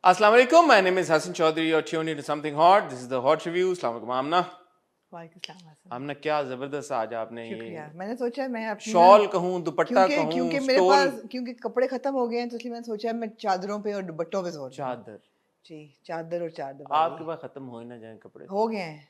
Assalamu alaikum. My name is Hassan Chaudhary. You're tuned into Something Hot. This is the Hot Review. Assalamu alaikum Amna. आमना क्या जबरदस्त आज आपने शुक्रिया। मैंने सोचा मैं अपनी शॉल कहूँ दुपट्टा कहूँ क्योंकि मेरे पास क्योंकि कपड़े खत्म हो गए हैं तो इसलिए मैंने सोचा मैं चादरों पे और दुपट्टों पे जोर दूं। चादर जी चादर और चादर आपके पास खत्म हो ही ना जाए कपड़े हो गए हैं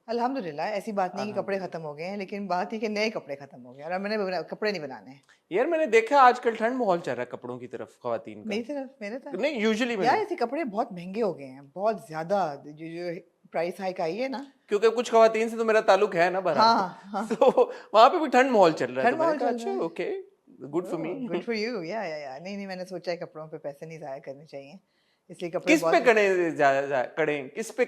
अल्हम्दुलिल्लाह। ऐसी बात नहीं कि कपड़े खत्म हो गए हैं, लेकिन बात है कि नए कपड़े खत्म हो गए और मैंने कपड़े नहीं बनाने हैं। यार मैंने देखा आजकल ठंड माहौल चल रहा है कपड़ों की तरफ खवातीन का। मेरे तरफ नहीं यूजुअली यार ऐसे कपड़े बहुत महंगे हो गए हैं, बहुत ज्यादा जो प्राइस हाइक आई है ना, क्योंकि कुछ खवातीन से तो मेरा ताल्लुक है ना बहरहाल। हाँ। तो वहाँ पे भी ठंड माहौल चल रहा है। ठंड माहौल चल रहा है। Okay good for me. Good for you. या नहीं मैंने सोचा है कपड़ों पे पैसे नहीं जाया करने चाहिए, इसलिए कपड़े किस पे करें किस पे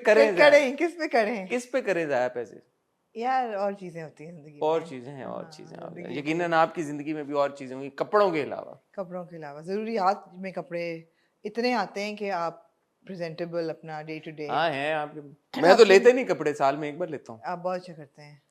करें किस पे करें जाया पैसे। यार और चीजें होती हैं जिंदगी में। और चीजें हैं और चीजें यकीनन आपकी जिंदगी में भी और चीजें होंगी कपड़ों के अलावा जरूरियात में कपड़े इतने आते हैं कि आप प्रेजेंटेबल अपना डे टू डे। हाँ है आपके। मैं तो लेते नहीं कपड़े, साल में एक बार लेता हूँ। आप बहुत अच्छा करते हैं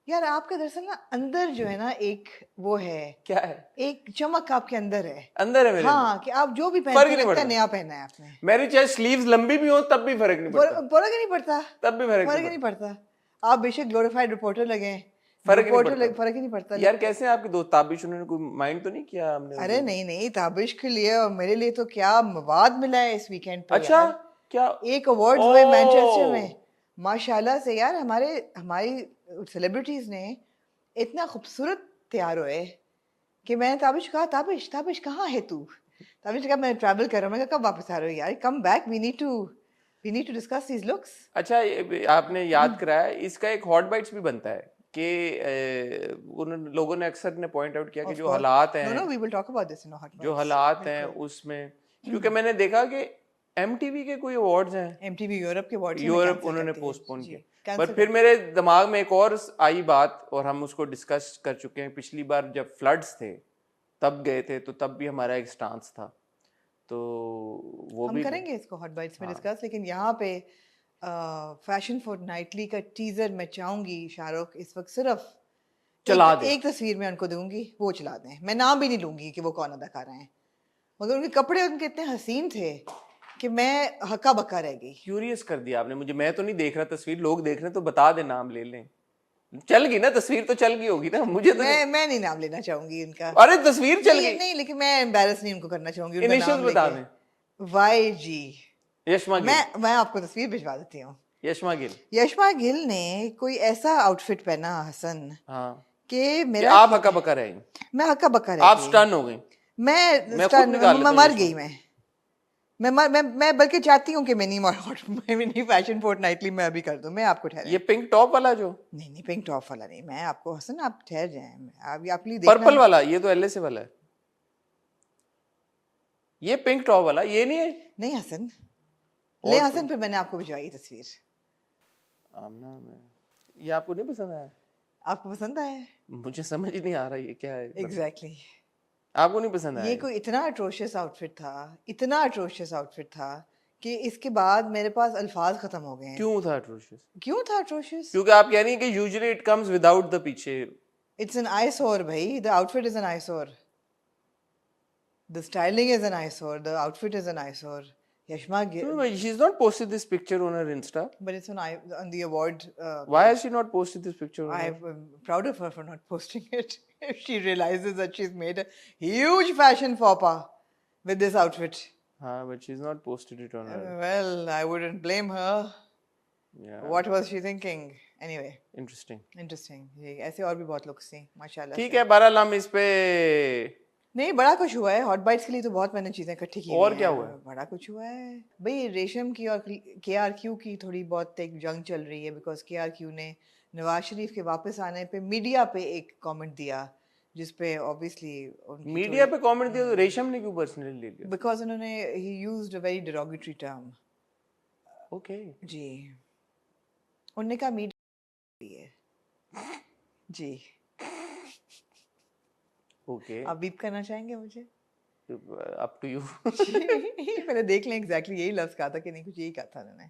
यार। आपके दरअसल ना अंदर जो है ना एक वो है, क्या है, एक चमक आपके अंदर है मेरे। हाँ कि आप जो भी पहनते हैं लगता है नया पहना है आपने। मेरी चाहे स्लीव्स लंबी भी हो तब भी फर्क नहीं पड़ता। फर्क नहीं पड़ता तब भी फर्क नहीं पड़ता। आप बेशक ग्लोरीफाइड रिपोर्टर लगे, फर्क ही नहीं पड़ता। यार कैसे आपके दोस्त ताबिश, उन्होंने कोई माइंड तो नहीं किया हमने? अरे नहीं ताबिश के लिए और मेरे लिए तो क्या मवाद मिला है इस वीकेंड पे। अच्छा क्या एक अवार्ड्स हुए मैनचेस्टर में माशाल्लाह से यार। हमारी सेलिब्रिटीज ने इतना खूबसूरत तैयार हुए कि मैंने ताबिश कहा ताबिश कहाँ है तू? ताबिश कहा मैं ट्रैवल कर रहा हूँ। मैं कहा कब वापस आ रहे हो यार? Come back, we need to discuss these looks. अच्छा आपने याद कराया, इसका एक हॉट बाइट्स भी बनता है कि उन लोगों ने अक्सर ने पॉइंट आउट किया कि जो हालात हैं, we will talk about this in hot bites, जो हालात हैं उसमें, क्योंकि मैंने देखा कि एमटीवी के कोई अवार्ड्स हैं, एमटीवी यूरोप के अवार्ड्स यूरोप उन्होंने पोस्टपोन किया। पर फिर मेरे दिमाग में एक और आई बात और हम उसको डिस्कस कर चुके हैं। पिछली बार जब फ्लड्स थे तब गए थे, तो तब भी हमारा एक स्टांस था, तो वो हम भी करेंगे इसको हॉट बाइट्स में डिस्कस। लेकिन यहाँ पे फैशन फोर्टनाइटली का टीजर मैं चाहूंगी शाहरुख इस वक्त सिर्फ चला दे। एक तस्वीर में उनको दूंगी, वो चला दें। मैं नाम भी नहीं लूंगी कि वो कौन अदाकारा हैं, मगर उनके कपड़े उनके इतने हसीन थे कि मैं हक्का बक्का रह गई। क्यूरियस कर दिया आपने मुझे। मैं तो नहीं देख रहा तस्वीर, लोग देख रहे हैं, तो बता दे, नाम ले लें। चल गई ना तस्वीर, तो चल गई होगी ना। मुझे तो मैं नहीं नाम लेना चाहूंगी उनका। अरे तस्वीर चल गई नहीं, लेकिन मैं एम्बैरस नहीं उनको करना चाहूंगी। इनिशियल बता दें। YG यशमा गिल। मैं आपको तस्वीर भिजवा देती हूँ। यशमा गिल ने कोई ऐसा आउटफिट पहना हसन, हाँ, कि मेरा आप हक्का बक्का रहे। मैं हक्का बक्का रह आप गई। स्टन हो गई। मैं मर गई। मैं बल्कि चाहती हूँ कि मैं नहीं फैशन फोर्टनाइटली मैं अभी कर दूं। मैं आपको ठहर, ये पिंक टॉप वाला जो नहीं पिंक टॉप वाला नहीं, मैं आपको हसन आप ठहर जाएं। आप पर्पल वाला, ये तो एलएसए वाला है। ये पिंक टॉप वाला ये नहीं है। नहीं हसन ले हसन, फिर मैंने आपको भिजवाई तस्वीर। आमना ये आपको नहीं पसंद आया? आपको पसंद आया? मुझे समझ ही नहीं आ रहा ये क्या है। एग्जैक्टली आपको नहीं पसंद आया? ये कोई इतना अट्रोशियस आउटफिट था कि इसके बाद मेरे पास अल्फाज खत्म हो गए हैं। क्यों था अट्रोशियस? क्योंकि आप कह रही हैं कि usually it comes without the पीछे। इट्स एन आईसोर भाई। The outfit is an आईसोर, the styling is an आईसोर, the outfit is an आईसोर। Yashma Gill. No, she's not posted this picture on her Insta. But it's on the award. Why has she not posted this picture? I'm proud of her for not posting it. If she realizes that she's made a huge fashion faux pas with this outfit. But she's not posted it on her. Well, I wouldn't blame her. Yeah. What was she thinking? Anyway. Interesting. ऐसे और भी बहुत लोग थे माशाल्लाह। ठीक है, बहरहाल हम इस पे नहीं, बड़ा कुछ हुआ है। हॉट बाइट्स के लिए तो बहुत मैंने चीजें इकट्ठी की। और क्या हुआ है? बड़ा कुछ हुआ है भाई। रेशम की और KRQ की थोड़ी बहुत एक जंग चल रही है, बिकॉज KRQ ने नवाज शरीफ के वापस आने पे मीडिया पे एक कमेंट दिया, जिसपे ऑब्वियसली मीडिया पे कमेंट दिया तो रेशम ने क्यों पर्सनली ले लिया? बिकॉज उन्होंने he used a very derogatory term. Okay जी, उन्होंने कहा मीडिया जी। ओके आप बीप करना चाहेंगे मुझे? Up to you. पहले देख लें एग्जैक्टली यही लफ्ज कहा था कि नहीं, कुछ यही कहा था उन्होंने।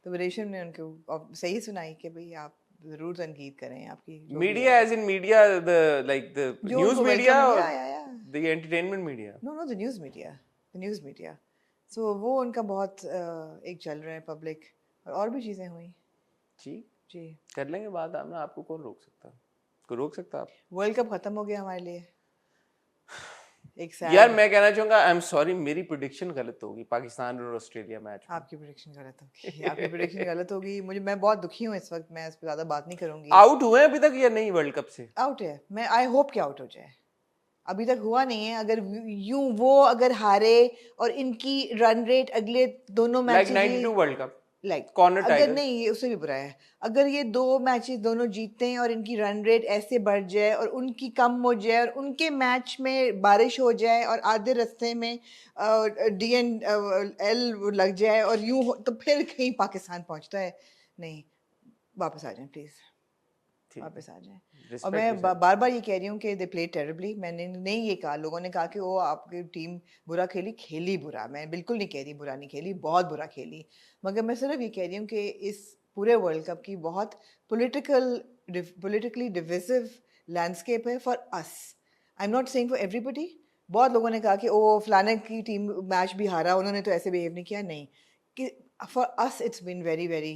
तो रेशम ने उनको सही सुनाई कि भाई आप जरूर तनकीद करें आपकी। Media as in media, the like the news media, the entertainment media. No the news media. So वो उनका बहुत एक चल रहा है पब्लिक, और भी चीज़ें हुई जी जी। कर लेंगे बात, आप ना, आपको कौन रोक सकता है, कोई रोक सकता है आप? वर्ल्ड कप खत्म हो गया हमारे लिए, एक यार सैड। मैं कहना चाहूंगा आई एम सॉरी, मेरी प्रिडिक्शन गलत होगी पाकिस्तान और ऑस्ट्रेलिया मैच में। आपकी प्रेडिक्शन गलत होगी, आपकी प्रेडिक्शन गलत होगी। मैं बहुत दुखी हूँ इस वक्त, मैं इस पर ज़्यादा बात नहीं करूँगी। आउट हुए हैं अभी तक या नहीं वर्ल्ड कप से? आउट है, मैं आई होप कि आउट हो जाए, अभी तक हुआ नहीं है। अगर यूं वो अगर हारे और इनकी रन रेट अगले दोनों like matches 92 world cup like corner अगर टाइगर। नहीं, ये उससे भी बुरा है, अगर ये दो मैचेस दोनों जीतते हैं और इनकी रन रेट ऐसे बढ़ जाए और उनकी कम हो जाए और उनके मैच में बारिश हो जाए और आधे रास्ते में DNL लग जाए और यूं तो फिर कहीं पाकिस्तान पहुंचता है। नहीं, वापस आ जाएं प्लीज़, वापस आ जाएं। और मैं बार बार ये कह रही हूँ कि दे प्ले टेरिबली। मैंने नहीं ये कहा, लोगों ने कहा कि वो आपकी टीम बुरा खेली, खेली बुरा, मैं बिल्कुल नहीं कह रही बुरा नहीं खेली, बहुत बुरा खेली, मगर मैं सिर्फ ये कह रही हूँ कि इस पूरे वर्ल्ड कप की बहुत पोलिटिकली डिविसिव लैंडस्केप है for us. I am not saying for everybody. बहुत लोगों ने कहा कि ओ फलाने की टीम मैच भी हारा, उन्होंने तो ऐसे बिहेव नहीं किया। नहीं, कि for us it's been very very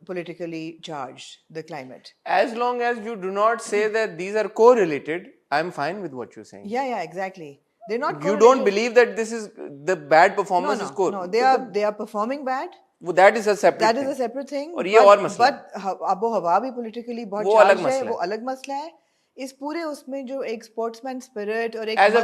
politically charged, the climate. As long as you do not say that these are correlated, I'm fine with what you're saying. Yeah, exactly. They're not You correlated. don't believe that this is the bad performance is No, they are performing bad. that is a separate That thing. is a separate thing. और ये और मसला but आबो हवा भी politically बहुत वो अलग charged है, मसला वो अलग मसला है। इस पूरे उसमें जो एक स्पोर्ट्समैन स्पिरिट और एक As a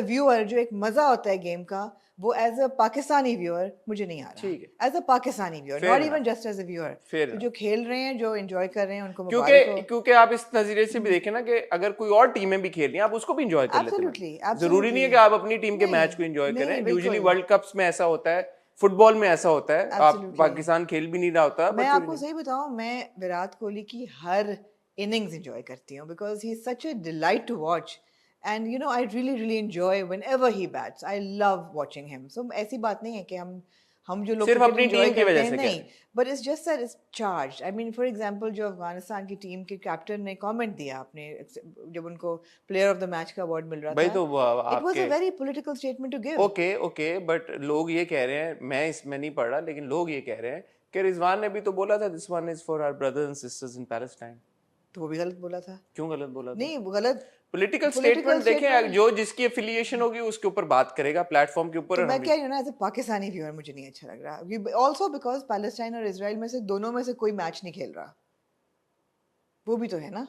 viewer. जो एक मजा होता है गेम का, वो एज अ पाकिस्तानी व्यूअर मुझे नहीं आ रहा। ठीक है। As a Pakistani viewer, Fair not enough. Even just as a viewer. Fair तो जो खेल रहे हैं, जो एंजॉय कर रहे हैं, उनको क्योंकि मुबारक हो। क्योंकि आप इस नजरिए से भी देखें ना कि अगर कोई और टीमें भी खेल रही हैं आप उसको भी एंजॉय कर लेते Absolutely, हैं। absolutely. जरूरी नहीं है कि आप अपनी टीम के नहीं, मैच को एंजॉय नहीं, करें। बिल्कुल। यूजुअली वर्ल्ड कप्स में ऐसा होता है, फुटबॉल में ऐसा होता है, आप Absolutely. पाकिस्तान खेल भी नहीं रहा होता मैं but आपको सही बताऊं, मैं विराट कोहली की हर इनिंग्स एंजॉय करती हूँ because he is such a delight to watch and you know I really enjoy whenever he bats. I love watching him. So ऐसी बात नहीं है कि हम जो लोग सिर्फ क्रिकेट अपनी एंजॉय टीम की करते वजह हैं, से नहीं, कह but it's just that it's charge. I mean for example, जो अफगानिस्तान की टीम के कैप्टन ने कमेंट दिया आपने जब उनको प्लेयर ऑफ द मैच का अवार्ड मिल रहा भाई था, तो इट वाज अ आपके very political statement to give. Okay but लोग ये कह रहे हैं, मैं इसमें नहीं पढ़ रहा लेकिन लोग ये कह रहे हैं कि रिजवान ने भी तो बोला था this one is for our brothers and sisters in Palestine. तो वो भी गलत बोला था। क्यों गलत बोला था? नहीं, वो गलत पॉलिटिकल political स्टेटमेंट देखें, statement- जो जिसकी एफिलिएशन होगी उसके ऊपर बात करेगा प्लेटफॉर्म के ऊपर। तो और मैं हम कह रही हूँ ना, एज अ पाकिस्तानी व्यूअर मुझे नहीं अच्छा लग रहा। ऑल्सो बिकॉज पैलेस्टाइन और इसराइल में से दोनों में से कोई मैच नहीं खेल रहा, वो भी तो है ना।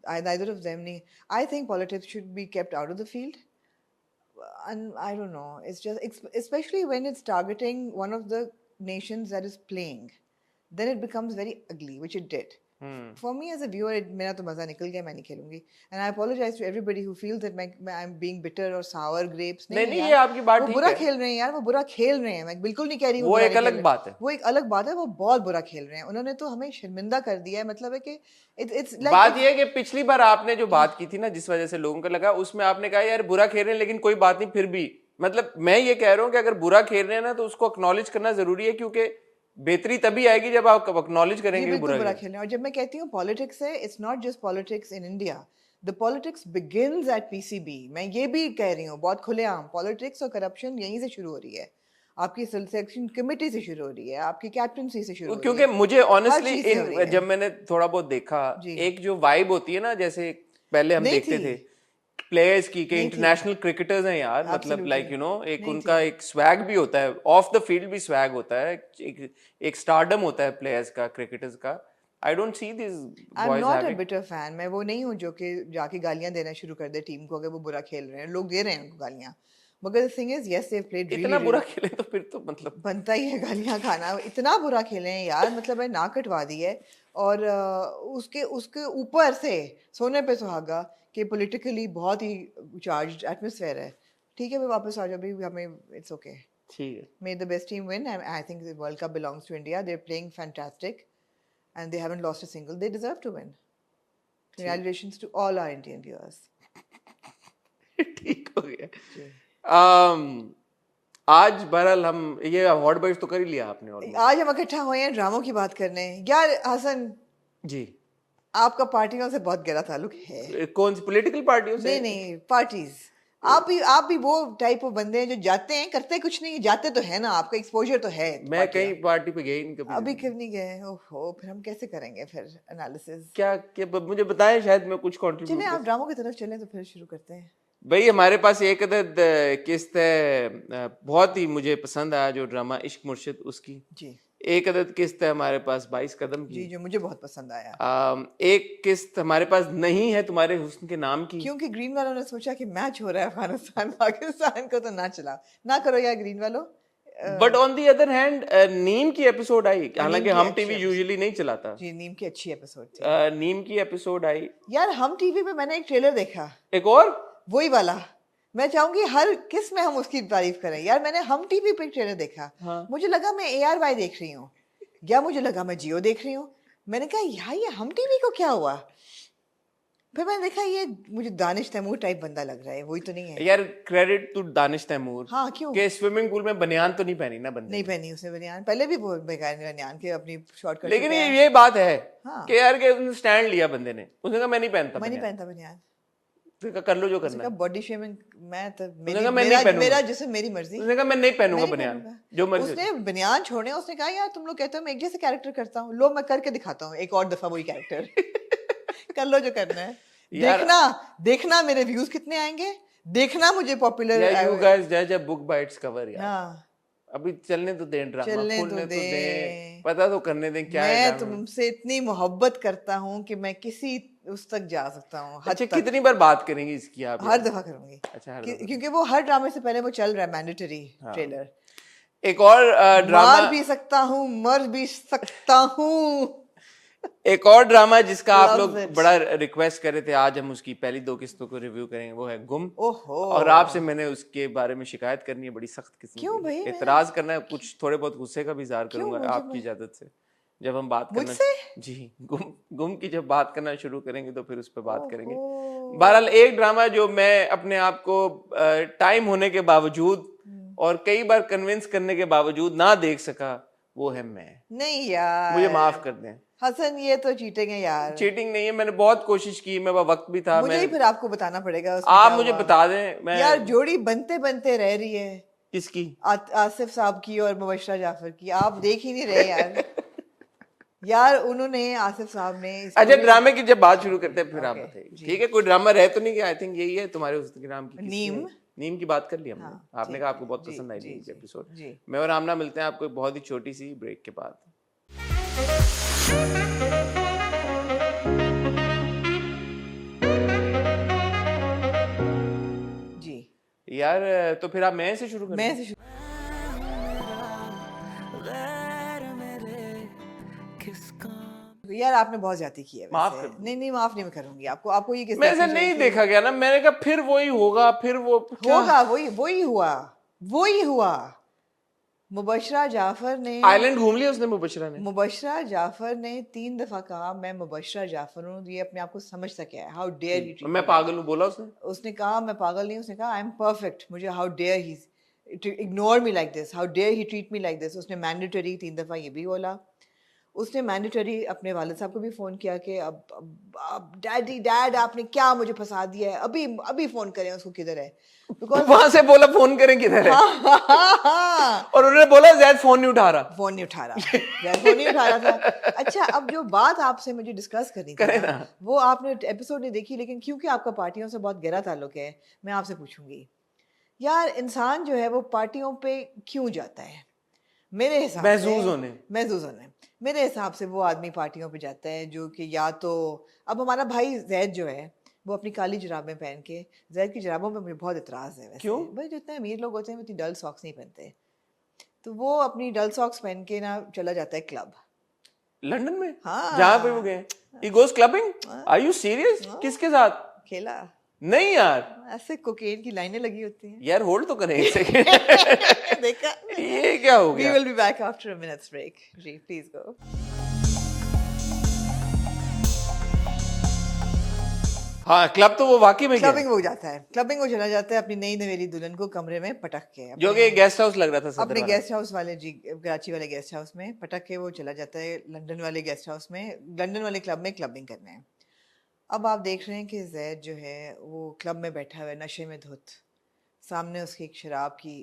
neither of them नहीं। I think politics should be kept out of the field, and I don't know, it's just especially when it's targeting one of the nations that is playing, then it becomes very ugly, which it did. For me as a viewer, मेरा तो मजा निकल गया, मैं नहीं खेलूंगी। And I apologize to everybody who feels that I'm being bitter or sour grapes. नहीं ये आपकी बात वो ठीक बुरा है। खेल रहे हैं यार, वो बुरा खेल रहे हैं, मैं बिल्कुल नहीं कह रही वो एक अलग बात है। वो एक अलग बात है, वो बहुत बुरा खेल रहे हैं। उन्होंने तो हमें शर्मिंदा कर दिया है। मतलब है कि it's like बात ये है कि पिछली बार आपने जो बात की थी ना, जिस वजह से लोगों को लगा, उसमें आपने कहा यार बुरा खेल रहे हैं लेकिन कोई बात नहीं, फिर भी मतलब मैं ये कह रहा हूँ कि अगर बुरा खेल रहे हैं ना तो उसको एक्नॉलेज करना जरूरी है, क्योंकि बेहतरी तभी आएगी जब आप एक्नॉलेज करेंगे बुरा खेल रहे हैं। और जब मैं कहती हूँ पॉलिटिक्स है, it's not just politics in India, the politics begins at PCB. मैं ये भी कह रही हूँ बहुत खुलेआम, पॉलिटिक्स और करप्शन यहीं से शुरू हो रही है, आपकी सिलेक्शन कमेटी से शुरू हो रही है, आपकी कैप्टनसी से शुरू हो रही है। क्योंकि मुझे ऑनेस्टली जब मैंने थोड़ा बहुत देखा, एक जो वाइब होती है ना, जैसे पहले हम देखते थे प्लेयर्स की कि इंटरनेशनल क्रिकेटर्स हैं यार, मतलब लाइक यू नो एक उनका एक स्वैग भी होता है, ऑफ द फील्ड भी स्वैग होता है, एक स्टारडम होता है प्लेयर्स का, क्रिकेटर्स का। I don't see this I am not a bitter fan. मैं वो नहीं हूँ जो कि जाके गालियां देना शुरू कर दे टीम को अगर वो बुरा खेल रहे हैं। लोग दे रहे हैं उनको गालियां, मगर the thing is yes they played really. इतना बुरा खेले तो फिर तो मतलब बनता ही है गालियां खाना। इतना बुरा खेले हैं यार, मतलब है नाक कटवा दी है। और उसके ऊपर से सोने पे सुहागा कि पॉलिटिकली बहुत ही चार्ज्ड एटमॉस्फेयर है। ठीक है, मैं वापस आ जाओ भी, हमें इट्स ओके। ठीक है, may the best team win. I think the world cup belongs to India. They are playing fantastic and they haven't lost a single. They deserve to win. Congratulations to all our Indian viewers. ठीक हो गया। आज बहरहाल हम ये award wise तो कर ही लिया आपने, और आज हम इकट्ठा हुए हैं ड्रामों की बात करने। यार हसन जी, आपका पार्टियों से बहुत गहरा ताल्लुक है। कौन सी पॉलिटिकल पार्टियों से? नहीं पार्टीज। आप भी वो टाइप ऑफ बंदे हैं जो जाते हैं, करते कुछ नहीं, जाते तो है ना, आपका एक्सपोजर तो है। मैं कहीं पार्टी पे गई नहीं कभी। अभी क्यों नहीं गए? ओहो, फिर हम कैसे करेंगे फिर एनालिसिस? क्या मुझे बताएं, शायद मैं कुछ चलें कंट्रीब्यूट आप ड्रामों की तरफ चलें तो फिर शुरू करते हैं। भाई। हमारे पास एक अदद किस्त है, बहुत ही मुझे पसंद आया जो ड्रामा इश्क मुर्शिद, उसकी जी एक अदद किस्त है हमारे पास 22 कदम जी, की। जो मुझे बहुत पसंद आया, एक किस्त हमारे पास नहीं है तुम्हारे हुस्न के नाम की, क्योंकि ग्रीन वालों ने सोचा कि मैच हो रहा है अफगानिस्तान पाकिस्तान को, तो ना चला ना करो यार ग्रीन वालों। But on the other hand नीम की एपिसोड आई, हालांकि की हम अच्छी टीवी यूजुअली नहीं चलाता। जी, नीम की अच्छी एपिसोड थी। नीम की एपिसोड आई। यार हम टीवी पे मैंने एक ट्रेलर देखा, एक और वही वाला। मैं चाहूंगी हर किस में हम उसकी तारीफ करें। यार मैंने हम टीवी पे एक ट्रेलर देखा, हाँ। मुझे लगा मैं ARY देख रही हूँ, या मुझे लगा मैं जियो देख रही हूँ। मैंने कहा यार ये हम टीवी को क्या हुआ? फिर मैंने देखा ये मुझे दानिश तैमूर टाइप बंदा लग रहा है, वही तो नहीं है। यार क्रेडिट टू दानिश तैमूर। हाँ क्यों के स्विमिंग पूल में बनियान तो नहीं पहनी ना बंदे नहीं ने। पहनी उसने बनियान, पहले भी वो बेकार बनियान के अपनी शॉर्ट कर लेकिन चुके हैं। ये बात है हाँ। कि यार के उसने स्टैंड लिया बंदे ने, उसने कहा मैं नहीं पहनता मैं नहीं बनियान। पहनता बनियान। उसने कहा कर लो जो करना उसने है। कहा बॉडी शेमिंग, मैं तो उसने कहा मैं नहीं पहनूंगा। मेरा जिसम मेरी मर्जी, उसने कहा मैं नहीं पहनूंगा मैं नहीं बनियान, पहनूंगा। जो मर्जी। उसने बनियान छोड़े, उसने कहा यार तुम लोग कहते हो मैं एक जैसे कैरेक्टर करता हूँ, लो मैं करके दिखाता हूँ एक और दफा वही कैरेक्टर। कर लो जो करना है। यार- देखना देखना मेरे व्यूज कितने आएंगे, देखना मुझे पॉपुलर। यार यू गाइस जज a book by its cover यार। हाँ अभी चलने तो दें ड्रामा, चलने तो खुलने तो दें। दें, पता तो करने दें क्या है मैं ड्रामा। तुमसे इतनी मोहब्बत करता हूँ कि मैं किसी उस तक जा सकता हूँ, हद अच्छा तक। कितनी बार बात करेंगी इसकी आप हर यार? दफा करूंगी। अच्छा हर दफा। क्योंकि वो हर ड्रामे से पहले वो चल रहा है मैंडेटरी ट्रेलर। एक और ड्रामा, मार भी सकता हूँ, मर भी सकता हूँ। एक और ड्रामा जिसका आप Loves लोग it. बड़ा रिक्वेस्ट कर रहे थे, आज हम उसकी पहली 2 किस्तों को रिव्यू करेंगे, वो है गुम। ओहो। और आपसे मैंने उसके बारे में शिकायत करनी है, बड़ी सख्त किस्म क्यों की। भाई? एतराज करना है, कुछ थोड़े बहुत गुस्से का भी इजहार क्यों करूंगा मुझे आपकी इजाजत से। जब हम बात करना, मुझसे? जी गुम की जब बात करना शुरू करेंगे तो फिर उस पर बात करेंगे। ओहो। बहरहाल एक ड्रामा जो मैं अपने आप को टाइम होने के बावजूद और कई बार कन्विंस करने के बावजूद ना देख सका, वो है मैं। नहीं यार, मुझे माफ कर दें। हसन ये तो चीटिंग है यार। चीटिंग नहीं है, मैंने बहुत कोशिश की, मेरे पास वक्त भी था। मुझे ही फिर आपको बताना पड़ेगा उसमें आप क्या मुझे हुआ। बता दें। मैं यार जोड़ी बनते बनते रह रही है, किसकी? आसिफ साहब की और मुबशरा जाफर की। आप देख ही नहीं रहे यार। यार उन्होंने, आसिफ साहब ने अच्छा ड्रामे की जब बात शुरू करते हैं फिर आप Okay, बताइए। जी। ठीक है, कोई ड्रामा रह तो नहीं गया? आई थिंक यही है तुम्हारे हुस्न के नाम की किस्ती नीम। है। नीम की बात कर ली हमने। हाँ, आपने ठीक कहा है। आपको बहुत जी, पसंद आई जी, नीम की जी, एपिसोड। जी। मैं और आमना मिलते हैं आपको एक बहुत ही छोटी सी ब्रेक के बाद। जी यार तो फिर आप मैं से शुरू करें। मैं से यार आपने बहुत ज्यादा की है वैसे। माफ कर दो। नहीं नहीं, माफ नहीं मैं करूंगी आपको। आपको ये किस मैं से नहीं देखा गया ना, मैंने कहा फिर वही होगा, फिर वो क्या? होगा, वही हुआ। मुबशरा जाफर ने, आइलैंड घूम लिया उसने मुबशरा ने। मुबशरा जाफर ने 3 दफा कहा मैं मुबशरा जाफर हूँ। ये अपने आप को समझता क्या है? हाउ डेयर ही मैं पागल हूँ बोला उसने। उसने कहा मैं पागल नहीं, उसने कहा आई एम परफेक्ट। मुझे how dare he ignore me like this, how dare he treat me like this. उसने मैंडेटरी 3 दफा ये भी बोला। उसने मैंडेटरी अपने वालिद साहब को भी फोन किया कि अब डैड आपने क्या मुझे फंसा दिया है, अभी अभी फोन करें उसको किधर है। बिकॉज वहां से बोला फोन करें किधर है। और उन्होंने बोला जैद फोन नहीं उठा रहा। फोन नहीं उठा रहा था। अच्छा अब जो बात आपसे मुझे डिस्कस करनी थी ना, वो आपने एपिसोड नहीं देखी, लेकिन क्योंकि आपका पार्टियों से बहुत गहरा ताल्लुक है, मैं आपसे पूछूंगी। यार इंसान जो है वो पार्टियों पे क्यों जाता है? मेरे हिसाब से महसूस होने मेरे हिसाब से वो आदमी पार्टियों पे जाता है जो कि या तो, अब हमारा भाई जैद जो है वो अपनी काली जुराबें पहन के, जैद की जुराबों पे मुझे बहुत इतराज़ है वैसे। क्यों? भाई जितने अमीर लोग होते हैं वो इतनी डल सॉक्स नहीं पहनते, तो वो अपनी डल सॉक्स पहन के ना चला जाता है क्लब लंदन में। हाँ। जहाँ पे वो गए, he goes clubbing? Are you serious? किसके साथ? खेला नहीं यार, ऐसे कोकेन की लाइनें लगी होती हैं। यार होल्ड तो करें एक सेकंड। देखा ये क्या हो We गया? will be back after a minute's break. जी please go. हाँ क्लब तो वो वाकई में गया, क्लबिंग वो जाता है, क्लबिंग वो चला जाता है अपनी नई नवेली दुल्हन को कमरे में पटक के, जो कि गेस्ट हाउस लग रहा था सदर अपने वाला। गेस्ट हाउस वाले, जी कराची वाले गेस्ट हाउस में पटक के वो चला जाता है लंदन वाले गेस्ट हाउस में, लंदन वाले क्लब में क्लबिंग करने। अब आप देख रहे हैं कि जैद जो है वो क्लब में बैठा हुआ है नशे में धुत, सामने उसकी एक शराब की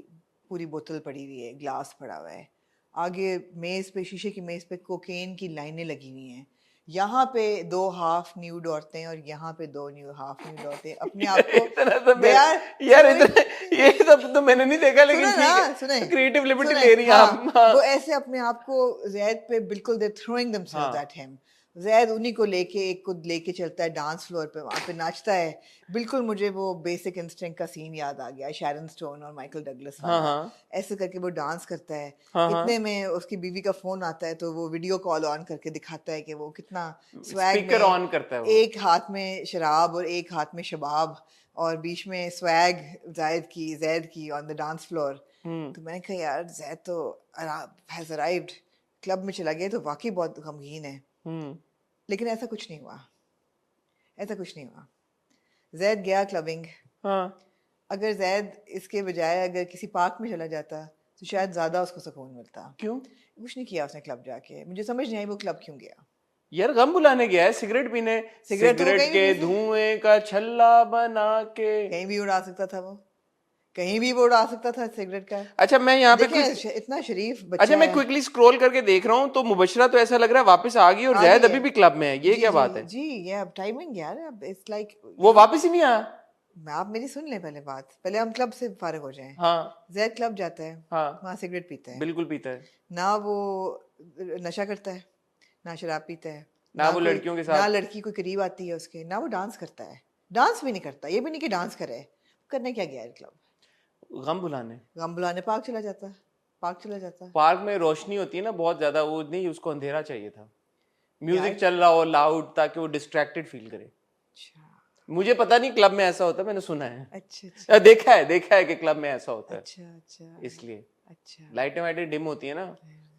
पूरी बोतल पड़ी हुई है, ग्लास पड़ा हुआ है, आगे मेज़ पे, शीशे की मेज़ पे कोकेन की लाइनें लगी हुई हैं, यहाँ पे 2 हाफ न्यूड औरतें और यहाँ पे 2 हाफ न्यूड औरतें अपने आप को इतना तो they मैं are यार showing- इतना ये सब तो मैंने नहीं देखा, लेकिन सुने ठीक ना, है, सुने क्रिएटिव लिबर्टी सुने, ले रही हैं हाँ, आप। हाँ वो ऐसे अपने आप को जैद पे बिल्कुल दे थ्रोइंग देमसेल्व्स हाँ एट हिम। जैद उन्हीं को लेके, एक को लेके चलता है डांस फ्लोर पे, वहाँ पे नाचता है। बिल्कुल मुझे वो बेसिक इंस्टिंक्ट का सीन याद आ गया, शैरन स्टोन और माइकल डगलस हाँ वाला। हाँ ऐसे करके वो डांस करता है। हाँ इतने हाँ में उसकी बीवी का फोन आता है, तो वो वीडियो कॉल ऑन करके दिखाता है कि वो कितना स्वैग स्पीकर में, ऑन करता है वो। एक हाथ में शराब और एक हाथ में शबाब, और बीच में स्वैग जैद की ऑन द डांस फ्लोर। तो मैंने कहा यार जैद तो हैज अराइव्ड, क्लब में चला गया, तो वाकई बहुत गमगीन है। लेकिन ऐसा कुछ नहीं हुआ, ऐसा कुछ नहीं हुआ। जैद गया क्लबिंग। हाँ अगर जैद इसके बजाय अगर किसी पार्क में चला जाता तो शायद ज्यादा उसको सुकून मिलता। क्यों कुछ नहीं किया उसने क्लब जाके, मुझे समझ नहीं आई वो क्लब क्यों गया। यार, गम बुलाने गया है, सिगरेट पीने, सिगरेट तो वो सिगरेट कहीं भी के पी सकता, धुएं का छल्ला बना के। कहीं भी उड़ा सकता था वो, कहीं भी वो उड़ा सकता था सिगरेट का। अच्छा मैं यहाँ पे देखें इतना शरीफ बच्चा अच्छा मैं है। क्विकली स्क्रॉल करके देख रहा हूँ, तो मुबशरा तो ऐसा लग रहा है वापस आ गई और आ जैद गई अभी है भी क्लब में है, ये जी क्या जी बात है? जी, ये अब टाइमिंग यार, अब इट्स लाइक वो वापस ही नहीं आया। आप मेरी सुन लें पहले बात, पहले हम क्लब से फारिग हो जाएं। हाँ जैद क्लब जाता है, हाँ वहाँ सिगरेट पीता है, बिल्कुल पीता है। ना वो नशा करता है, ना शराब पीता है, ना वो कोई, लड़कियों के ना साथ लड़की कोई करीब आती है उसके, ना वो डांस करता है। डांस भी नहीं करता, ये भी नहीं कि डांस करे, करने क्या गया है क्लब? गम बुलाने। गम बुलाने पार्क चला जाता, पार्क चला जाता पार्क में रोशनी होती है ना बहुत ज्यादा, वो नहीं, उसको अंधेरा चाहिए था, म्यूजिक यार। चल रहा हो लाउड, ताकि वो डिस्ट्रैक्टेड फील करे। अच्छा मुझे पता नहीं क्लब में ऐसा होता है, मैंने सुना है, अच्छा अच्छा देखा है कि क्लब में ऐसा होता है, अच्छा अच्छा इसलिए अच्छा। लाइटें वाइटें डिम होती है ना,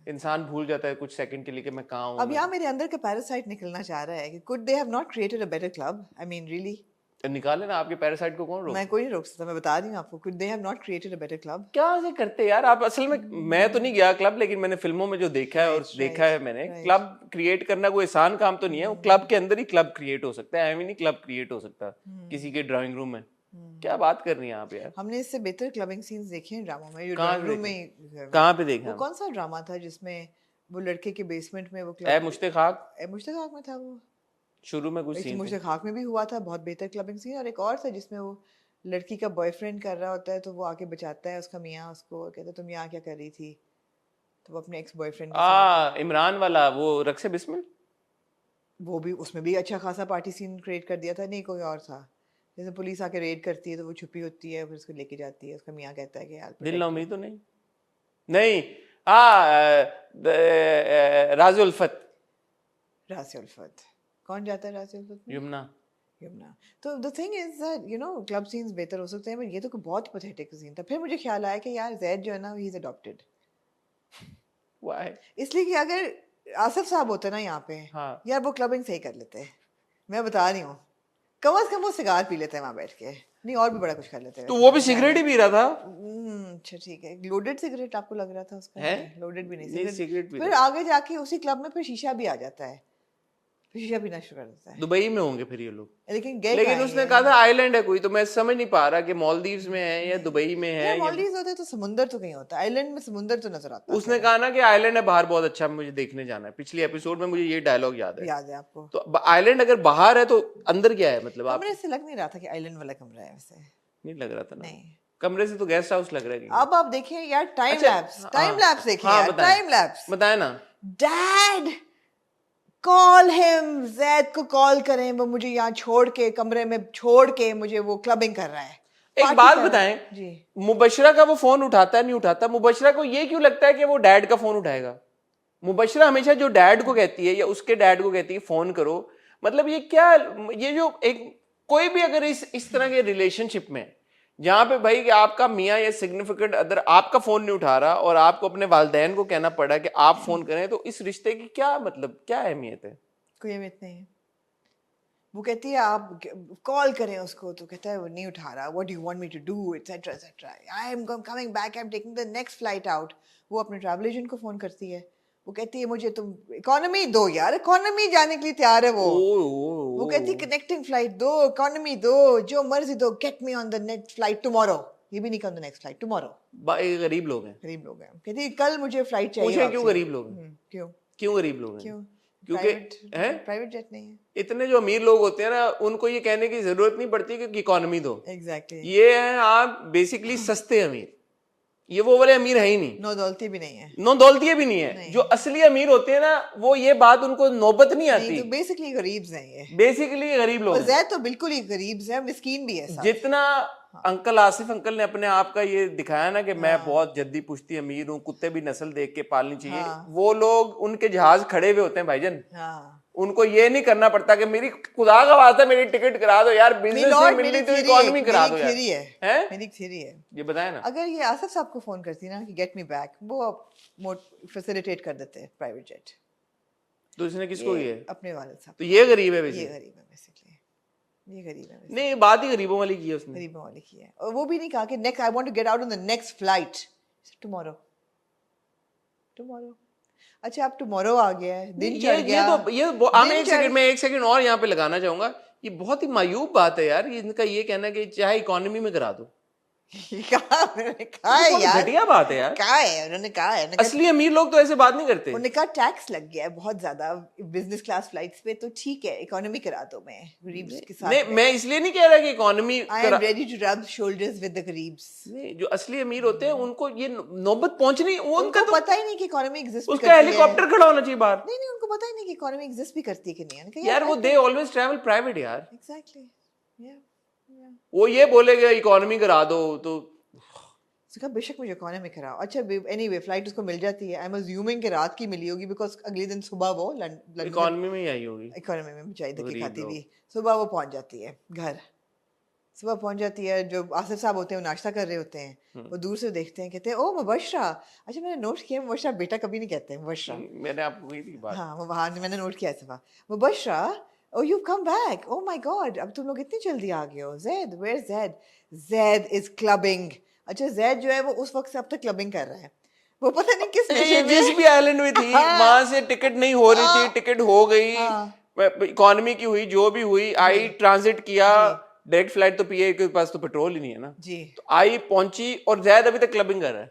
इंसान भूल जाता है कुछ सेकंड के लिए कि मैं कहाँ हूँ। अब यहाँ मेरे अंदर का पैरासाइट निकलना चाह रहा है कि could they have not created a better club? I mean really, निकाले ना, आपके पैरासाइट को कौन रोक मैं कोई नहीं रोक सकता, मैं बता रही हूँ आपको, could they have not created a better club? क्या से करते यार आप असल में। मैं तो नहीं गया क्लब, लेकिन मैंने फिल्मों में जो देखा है और Right, देखा है right, मैंने, right. क्लब क्रिएट करना कोई आसान काम तो नहीं है। वो क्लब के अंदर ही क्लब क्रिएट हो सकता है, ऐਵੇਂ नहीं क्लब क्रिएट हो सकता किसी के ड्राइंग रूम में। क्या बात कर रही हैं आप यार? हमने इससे बेहतर क्लबिंग सीन्स देखे हैं ड्रामा में, जो कहाँ ड्राइंग पे रूम देखे? में। कहाँ पे देखा? वो कौन सा ड्रामा था जिसमें वो लड़के के बेसमेंट में वो ए क्लब, मुश्ते खाक, मुश्ताक खाक में था वो? शुरू में कुछ एक सीन थे। मुश्ताक खाक में भी हुआ था बहुत बेहतर क्लबिंग सीन, और एक और था जिसमें वो लड़की का बॉयफ्रेंड कर रहा होता है, तो वो आके बचाता है उसका मियाँ उसको, कहता है तुम यहाँ क्या कर रही थी, तो वो अपने एक्स बॉयफ्रेंड के साथ, इमरान वाला, वो रक्से बिस्मिल। वो भी उसमें भी अच्छा खासा पार्टी सीन क्रिएट कर दिया था। नहीं कोई और था, जैसे पुलिस आके रेड करती है तो वो छुपी होती है, फिर उसको लेके जाती है, उसका मियाँ कहता है कि यार दिल ना protect उम्मीद तो नहीं, नहीं राज़ी उल्फत, राज़ी उल्फत। कौन जाता है राज़ी उल्फत में? यमुना। यमुना। तो the thing is that you know club scenes बेहतर हो सकते हैं, पर ये तो कोई बहुत पैथेटिक सीन था। फिर मुझे ख्याल आया कि यार जैद जो है ना, ही इज अडॉप्टेड। वाई? इसलिए कि अगर आसिफ साहब होते ना यहाँ पे, हाँ यार वो क्लबिंग सही कर लेते। मैं बता रही हूँ, कम से कम वो सिगार पी लेते हैं वहाँ बैठ के, नहीं और भी बड़ा कुछ कर लेते हैं। तो वो भी सिगरेट ही पी रहा था। अच्छा ठीक है, लोडेड सिगरेट आपको लग रहा था उसका? है? लोडेड भी नहीं, नहीं, सिगरेट पी फिर रहा। आगे जाके उसी क्लब में फिर शीशा भी आ जाता है, फिर शीशा पीना शुरू कर देता है। दुबई में होंगे फिर ये लोग। लेकिन गए लेकिन कहाँ उसने हैं? कहा था आइलैंड है कोई, तो मैं समझ नहीं पा रहा कि मालदीव्स में है या दुबई में है यार या। मालदीव्स होते तो समुंदर तो कहीं होता, आइलैंड में समुंदर तो नजर आता उसने कहा ना कि आइलैंड है बाहर बहुत अच्छा, मुझे देखने जाना है। पिछली एपिसोड में मुझे ये डायलॉग याद है। याद है आपको? तो आइलैंड अगर बाहर है तो अंदर क्या है मतलब? आप कमरे से लग नहीं रहा था कि आइलैंड वाला कमरा है वैसे। नहीं लग रहा था ना? नहीं, कमरे से तो गेस्ट हाउस लग रहा है कहीं। अब आप देखें यार टाइम अच्छा, लैप्स, हाँ, टाइम लैप्स देखें हाँ, यार, बताएं। Time lapse. बताए ना। डैड कॉल हिम, जैद को कॉल करें, वो मुझे यहाँ छोड़ के, कमरे में छोड़ के मुझे वो क्लबिंग कर रहा है। एक पार्टी बात कर रहा है। बताएं, जी, मुबशरा का वो फोन उठाता है नहीं उठाता? मुबशरा को ये क्यों लगता है कि वो डैड का फोन उठाएगा? मुबशरा हमेशा जो डैड को कहती है या उसके डैड को कहती है फोन करो, मतलब ये क्या, ये जो एक कोई भी अगर इस तरह के रिलेशनशिप में जहां पे भाई कि आपका मियाँ या सिग्निफिकेंट अदर आपका फोन नहीं उठा रहा और आपको अपने वालिदैन को कहना पड़ा कि आप फोन करें, तो इस रिश्ते की क्या मतलब, क्या अहमियत है? कोई अहमियत नहीं है। वो कहती है आप कॉल करें उसको, तो कहता है वो नहीं उठा रहा, what do you want me to do etcetera etcetera, I am coming back, I am taking the next flight out. वो अपने ट्रैवल एजेंट को फोन करती है, वो कहती है मुझे तुम इकोनॉमी दो यार, इकोनॉमी जाने के लिए तैयार है वो। वो कहती है कनेक्टिंग फ्लाइट दो, इकोनॉमी दो, जो मर्जी दो, get me on the next flight tomorrow. ये भी नहीं कहा नेक्स्ट फ्लाइट टुमारो। गरीब लोग हैं, गरीब लोग हैं, कहती कल मुझे फ्लाइट चाहिए। पूछे क्यों गरीब लोग हैं? क्यों क्यों गरीब लोग हैं? क्यों? क्योंकि प्राइवेट जेट नहीं है। इतने जो अमीर लोग होते हैं ना, उनको ये कहने की जरूरत नहीं पड़ती कि इकोनॉमी दो। एग्जैक्टली। ये है आप बेसिकली सस्ते अमीर, ये वो वाले अमीर है ही नहीं, नो दौलती भी नहीं है, नो दौलती भी नहीं है। जो असली अमीर होते हैं ना, वो ये बात उनको नौबत नहीं आती। तो बेसिकली गरीब हैं ये, बेसिकली गरीब लोग हैं। जैद तो बिल्कुल ही गरीब है, मिस्कीन भी है साथ। जितना अंकल आसिफ अंकल ने अपने आप का ये दिखाया ना कि मैं बहुत जद्दी पुश्ती अमीर हूँ, कुत्ते भी नस्ल देख के पालनी चाहिए, वो लोग उनके जहाज खड़े हुए होते हैं भाईजान। उनको ये नहीं करना पड़ता कि मेरी खुदा का वास्ता मेरी टिकट करा दो यार, बिजनेस नहीं मिल रही तो इकोनॉमी करा दो यार। मेरी थ्योरी है, ये बताया ना। अगर ये आसिफ साहब को फोन करती ना कि गेट मी बैक, वो फैसिलिटेट कर देते हैं प्राइवेट जेट। तो इसने किसको किया? अपने वालिद साहब। तो ये गरीब है, ये गरीब है बेसिकली, ये गरीब है। नहीं, बात ही गरीबों वाली की है उसने, गरीबों वाली की है। और वो भी नहीं कहा कि next I want to get out on the next flight tomorrow. अच्छा अब टुमारो आ गया है, दिन चढ़ गया। मैं एक सेकंड और यहाँ पे लगाना चाहूंगा। ये बहुत ही मायूब बात है यार, इनका ये कहना कि चाहे इकोनॉमी में करा दो। कहा है यार, घटिया बात है यार। कहा है उन्होंने, कहा है असली अमीर लोग तो ऐसे बात नहीं करते। उन्होंने कहा टैक्स लग गया है बहुत ज्यादा बिजनेस क्लास फ्लाइट्स पे, तो ठीक है इकोनॉमी करा दो। मैं गरीब्स के साथ नहीं, मैं इसलिए नहीं कह रहा कि economy, I am ready to rub shoulders with the गरीब्स। नहीं, जो असली अमीर होते हैं उनको ये नौबत पहुंचनी, उनका तो पता ही नहीं कि इकोनॉमी एग्जिस्ट करती है। उसका हेलीकॉप्टर खड़ा होना चाहिए बाहर। नहीं, उनको पता ही नहीं कि इकोनॉमी एग्जिस्ट भी करती है कि नहीं यार। वो दे ऑलवेज ट्रैवल प्राइवेट यार। एग्जैक्टली, या वो ये बोलेगा इकोनॉमी करा दो तो उसका बेशक मुझे इकोनॉमी कराओ। अच्छा एनीवे फ्लाइट उसको मिल जाती है, आई एम अज्यूमिंग कि रात की मिली होगी, बिकॉज अगले दिन सुबह वो इकोनॉमी में ही आई होगी। इकोनॉमी में बेचारी धक्के खाती हुई सुबह वो पहुंच जाती है घर। सुबह पहुंच जाती है, जो आसिफ साहब होते हैं वो नाश्ता कर रहे होते हैं, वो दूर से देखते हैं, कहते हैं ओ मुबशरा। अच्छा मैंने नोट किया मुबशरा बेटा कभी नहीं कहते हैं, मुबशरा। मैंने आपको कही थी बात। हाँ वहाँ मैंने नोट किया था, Mubashra oh you've come back, oh my god, अब तुम लोग इतनी जल्दी आ गए हो। ज़ैद, where's zaid? Zaid is clubbing। अच्छा ज़ैद जो है वो उस वक्त से अब तक क्लबिंग कर रहा है, वो पता नहीं किस नशे में। जिस भी आइलैंड में थी वहां से टिकट नहीं हो रही थी, टिकट हो गई, इकोनॉमी की हुई, जो भी हुई, आई ट्रांजिट किया, डायरेक्ट फ्लाइट तो पीए के पास तो पेट्रोल ही नहीं है ना जी, तो आई पहुंची, और ज़ैद अभी तक क्लबिंग कर रहा है।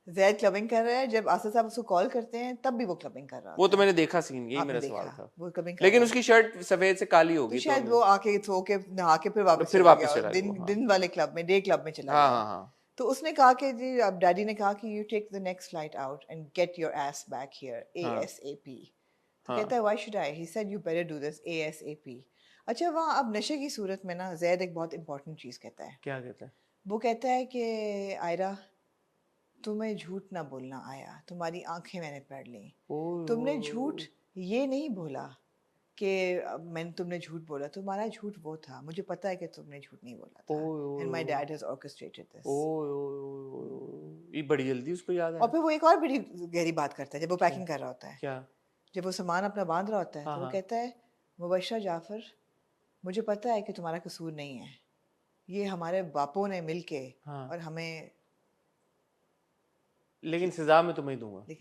ज़ैद क्लबिंग कर रहा है, जब आसिफ साहब उसको कॉल करते हैं तब भी वो क्लबिंग कर रहा है। वो तो मैंने देखा सीन, यही मेरा सवाल था। वो क्लबिंग लेकिन उसकी शर्ट सफेद से काली होगी, तो शायद वो आके सो के नहा के फिर वापस चला दिन वाले क्लब में, डे क्लब में चला गया। तो उसने कहा कि जी अब डैडी ने कहा कि you take the next flight out and get your ass back here ASAP। तो कहता है why should I, he said you better do this ASAP। अच्छा वहाँ अब नशे की सूरत में ना ज़ैद एक बहुत इंपॉर्टेंट चीज़ कहता है। क्या कहता है? वो कहता है कि आयरा तुम्हें झूठ ना बोलना आया, तुम्हारी आंखें मैंने पढ़ ली। तुमने झूठ ये नहीं बोला कि मैंने तुमने झूठ बोला, तुम्हारा झूठ वो था, मुझे पता है कि तुमने झूठ नहीं बोला था। And my dad has orchestrated this. ये बड़ी जल्दी उसको याद है। और फिर वो एक और बड़ी गहरी बात करता है जब वो पैकिंग कर रहा होता है। क्या? जब वो सामान अपना बांध रहा होता है तो वो कहता है मुबशरा जाफर, मुझे पता है कि तुम्हारा कसूर नहीं है, ये हमारे बापों ने मिलके और हमें, लेकिन सजा में तुम्हें दूंगा।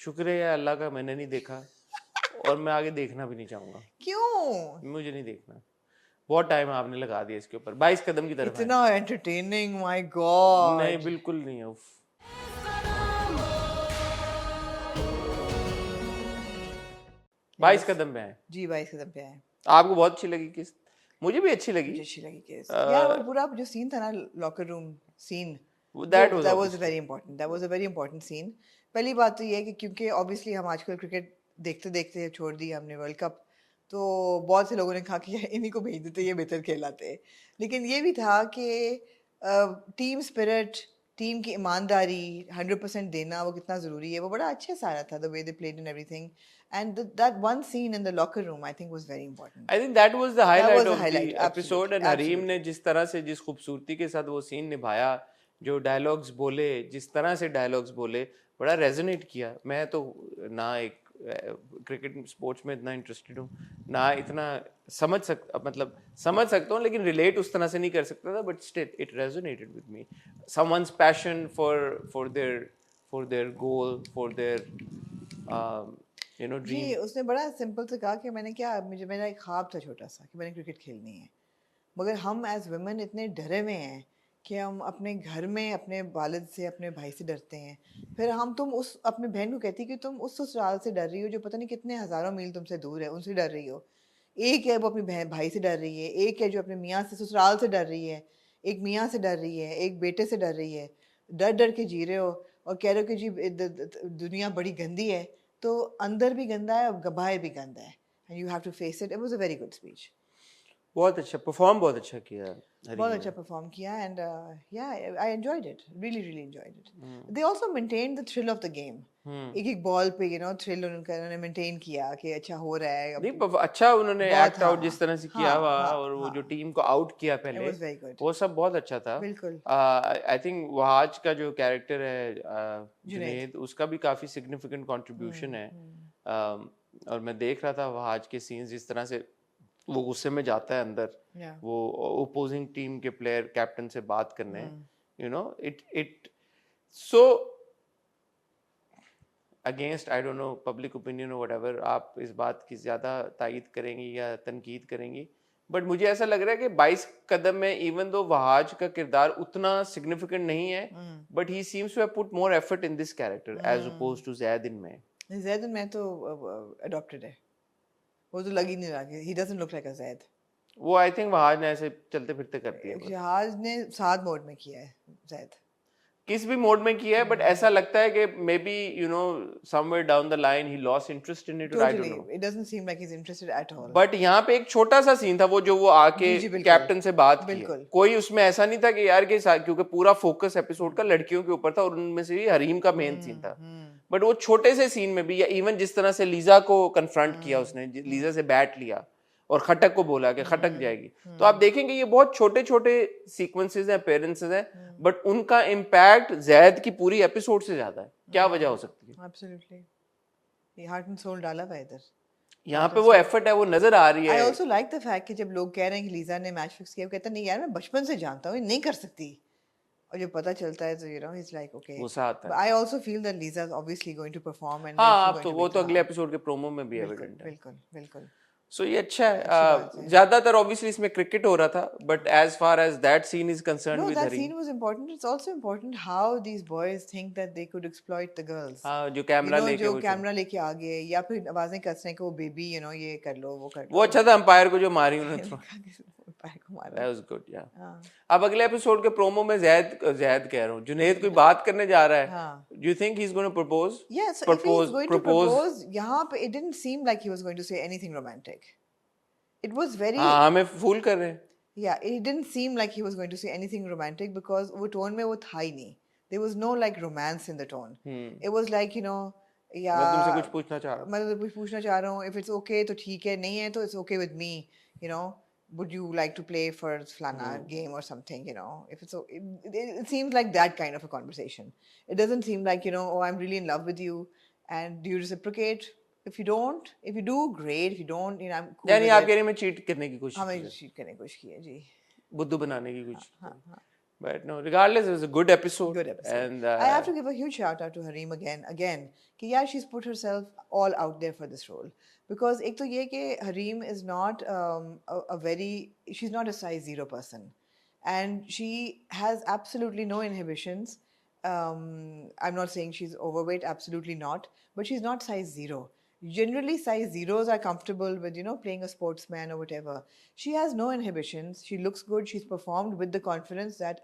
शुक्र है अल्लाह का मैंने नहीं देखा और मैं आगे देखना भी नहीं चाहूंगा। क्यों? मुझे नहीं देखना, बहुत टाइम आपने लगा दिया इसके ऊपर। 22 कदम की तरफ इतना एंटरटेनिंग, माय गॉड। नहीं बिल्कुल नहीं है। 22 कदम पे है जी, 22 कदम पे है। आपको बहुत अच्छी लगी किस? मुझे भी अच्छी लगी किस। यार वो पूरा जो सीन था ना, locker room scene, that was very important, that was a very important scene। पहली बात तो ये है कि क्योंकि ऑब्वियसली हम आजकल क्रिकेट देखते देखते छोड़ दिया हमने वर्ल्ड कप, तो बहुत से लोगों ने कहा कि इन्हीं को भेज देते, ये बेहतर खेलाते। लेकिन ये भी था कि टीम स्पिरिट, टीम की ईमानदारी, 100% देना वो कितना ज़रूरी है, वो बड़ा अच्छा सारा था, the way they played and everything, and that one scene in the locker room I think was very important। I think that was the highlight of the episode। and Hareem ने जिस तरह से, जिस खूबसूरती के साथ वो सीन निभाया, जो डायलॉग्स बोले, जिस तरह से डायलॉग्स बोले, बड़ा रेजोनेट किया। मैं तो ना एक क्रिकेट स्पोर्ट्स में इतना इंटरेस्टेड हूँ, ना इतना समझ सकता हूँ, लेकिन रिलेट उस तरह से नहीं कर सकता था, but still it resonated with me. Someone's passion for their goal, for their dream. उसने बड़ा सिंपल से कहा कि मैंने क्या, मेरा एक ख्वाब था छोटा सा कि मैंने क्रिकेट खेलनी है, मगर हम एज वुमेन इतने डरे हुए हैं कि हम अपने घर में अपने वालिद से अपने भाई से डरते हैं, फिर तुम उस अपने बहन को कहती कि तुम उस ससुराल से डर रही हो जो पता नहीं कितने हज़ारों मील तुमसे दूर है, उनसे डर रही हो। एक है वो अपनी बहन भाई से डर रही है, एक है जो अपने मियाँ से ससुराल से डर रही है, एक मियाँ से डर रही है, एक बेटे से डर रही है। डर डर के जी रहे हो और कह रहे हो कि जी दुनिया बड़ी गंदी है, तो अंदर भी गंदा है और बाहर भी गंदा है, and you have to face it. It was a very good speech. बहुत अच्छा परफॉर्म, बहुत अच्छा किया बहुत हरीम अच्छा ने। परफॉर्म किया, and yeah I enjoyed it, really enjoyed it. Hmm they also maintain the thrill of the game. Hmm. एक एक बॉल पे थ्रिल उन्होंने मेंटेन किया कि अच्छा हो रहा है नहीं अब। अच्छा उन्होंने बहुत, एक्ट आउट जिस तरह से किया हुआ, हाँ और वो हाँ, जो टीम को आउट किया इट पहले, वाज वेरी गुड। वो सब बहुत अच्छा था। बिल्कुल। आई थिंक वहाज का जो कैरेक्टर है जुनैद। जुनैद, उसका भी काफी सिग्निफिकेंट कंट्रीब्यूशन है। और मैं देख रहा था वहाज के सीन्स, जिस तरह से वो गुस्से में जाता है अंदर, या वो ओपोजिंग टीम के प्लेयर कैप्टन से बात करने, you know it it so against, I don't no, public opinion और व्हाटएवर, आप इस बात की ज़्यादा तायीद करेंगी या तनकीद करेंगी, बट मुझे ऐसा लग रहा है कि 22 कदम में इवन दो वहाज का किरदार उतना सिग्निफिकेंट नहीं है, but he seems to have put more effort in this character as opposed to Zaid in में। जैद में तो अडॉप्टेड है, वो तो लग ही नहीं रहा कि ही डजंट लुक लाइक अ जैद। वो आई थिंक वहाज ने ऐसे चलते फिरते कर दिया बस। जहाज ने साद मोड में किया है जैद। किस भी मोड में किया है, बट ऐसा लगता है कि maybe you know somewhere down the line he lost interest in it, और I don't Totally, no. it doesn't seem like he's interested at all. But यहाँ पे एक छोटा सा सीन था, वो जो वो आके जी जी बिल्कुल कैप्टन से बात की है। बिल्कुल। कोई उसमें ऐसा नहीं था कि यार के साथ, क्योंकि पूरा फोकस एपिसोड का लड़कियों के ऊपर था और उनमें से भी हरीम का मेन सीन था। बट वो छोटे से सीन में भी, या इवन जिस तरह से लीजा को कन्फ्रंट किया उसने, लीजा से बैट लिया और खटक को बोला कि खटक जाएगी, तो आप देखेंगे ये बहुत छोटे छोटे सीक्वेंसेस हैं, अपीयरेंसेस हैं, बट उनका इम्पैक्ट जैद की पूरी एपिसोड से ज्यादा है। क्या वजह हो सकती है? Absolutely. ये हार्ट एंड सोल डाला हुआ है इधर। यहाँ पे वो एफर्ट है, वो नजर आ रही I है। also like the fact कि जब लोग कह रहे हैं कि लीजा ने मैच फिक्स किया, वो कहता नहीं यार मैं बचपन से जानता हूँ ये नहीं कर सकती, और जब पता चलता है तो he's like okay. गुस्सा आता But है। I also feel that Lisa is obviously going to perform and हाँ, she's अब going तो to वो be तो अगले हाँ, एपिसोड के प्रोमो में भी बिल्कुल एविडेंट है। बिल्कुल बिल्कुल। सो ये अच्छा अच्छी बात है। है। ज्यादातर ऑब्वियसली इसमें क्रिकेट हो रहा था, but as far as that scene is concern No, with that Hareem, scene was important. It's also important how these boys think that they could exploit the girls. हाँ जो कैमरा लेके जो वो कैमरा लेके आ गए या फिर आवाजें कसने को बेबी ये कर लो वो कर वो लो। अच्छा था, अंपायर को जो मारी उन्होंने थ्रो, कहा कि पैर को मारो। दैट वाज गुड या। हाँ अब अगले एपिसोड के प्रोमो में जैद जैद कह रहा हूँ, जुनैद कोई बात करने जा रहा है। हाँ। Do you think he is going to propose? Yes, if he is going to propose, यहाँ पे it didn't seem like he was going to say anything romantic. It was very हाँ, हमें फूल कर रहे हैं। yeah, it didn't seem like he was going to say anything romantic because वो tone में वो था ही नहीं. There was no like romance in the tone. It was like मैं तुमसे yeah, कुछ पूछना चाह रहा हूँ। मैं तो कुछ पूछना चाह रहा हूँ. If it's okay तो ठीक है, नहीं है तो it's okay with me. Would you like to play for Flana game or something? If it's it seems like that kind of a conversation. It doesn't seem like oh I'm really in love with you and do you reciprocate? If you don't, if you do, great. If you don't, I'm cool यानी with आप it. कह रहे हैं मैं cheat करने की कोशिश हमें की, चीट करने की कोशिश की है जी. बुद्धू बनाने की कोशिश हाँ, की। हाँ. But no, regardless, it was a good episode. Good episode. And I have to give a huge shout out to Hareem again. कि yeah, she's put herself all out there for this role. Because एक तो ये कि Hareem is not she's not a size 0 person. And she has absolutely no inhibitions. I'm not saying she's overweight, absolutely not. But she's not size 0. Generally, size 0s are comfortable with, playing a sportsman or whatever. She has no inhibitions. She looks good. She's performed with the confidence that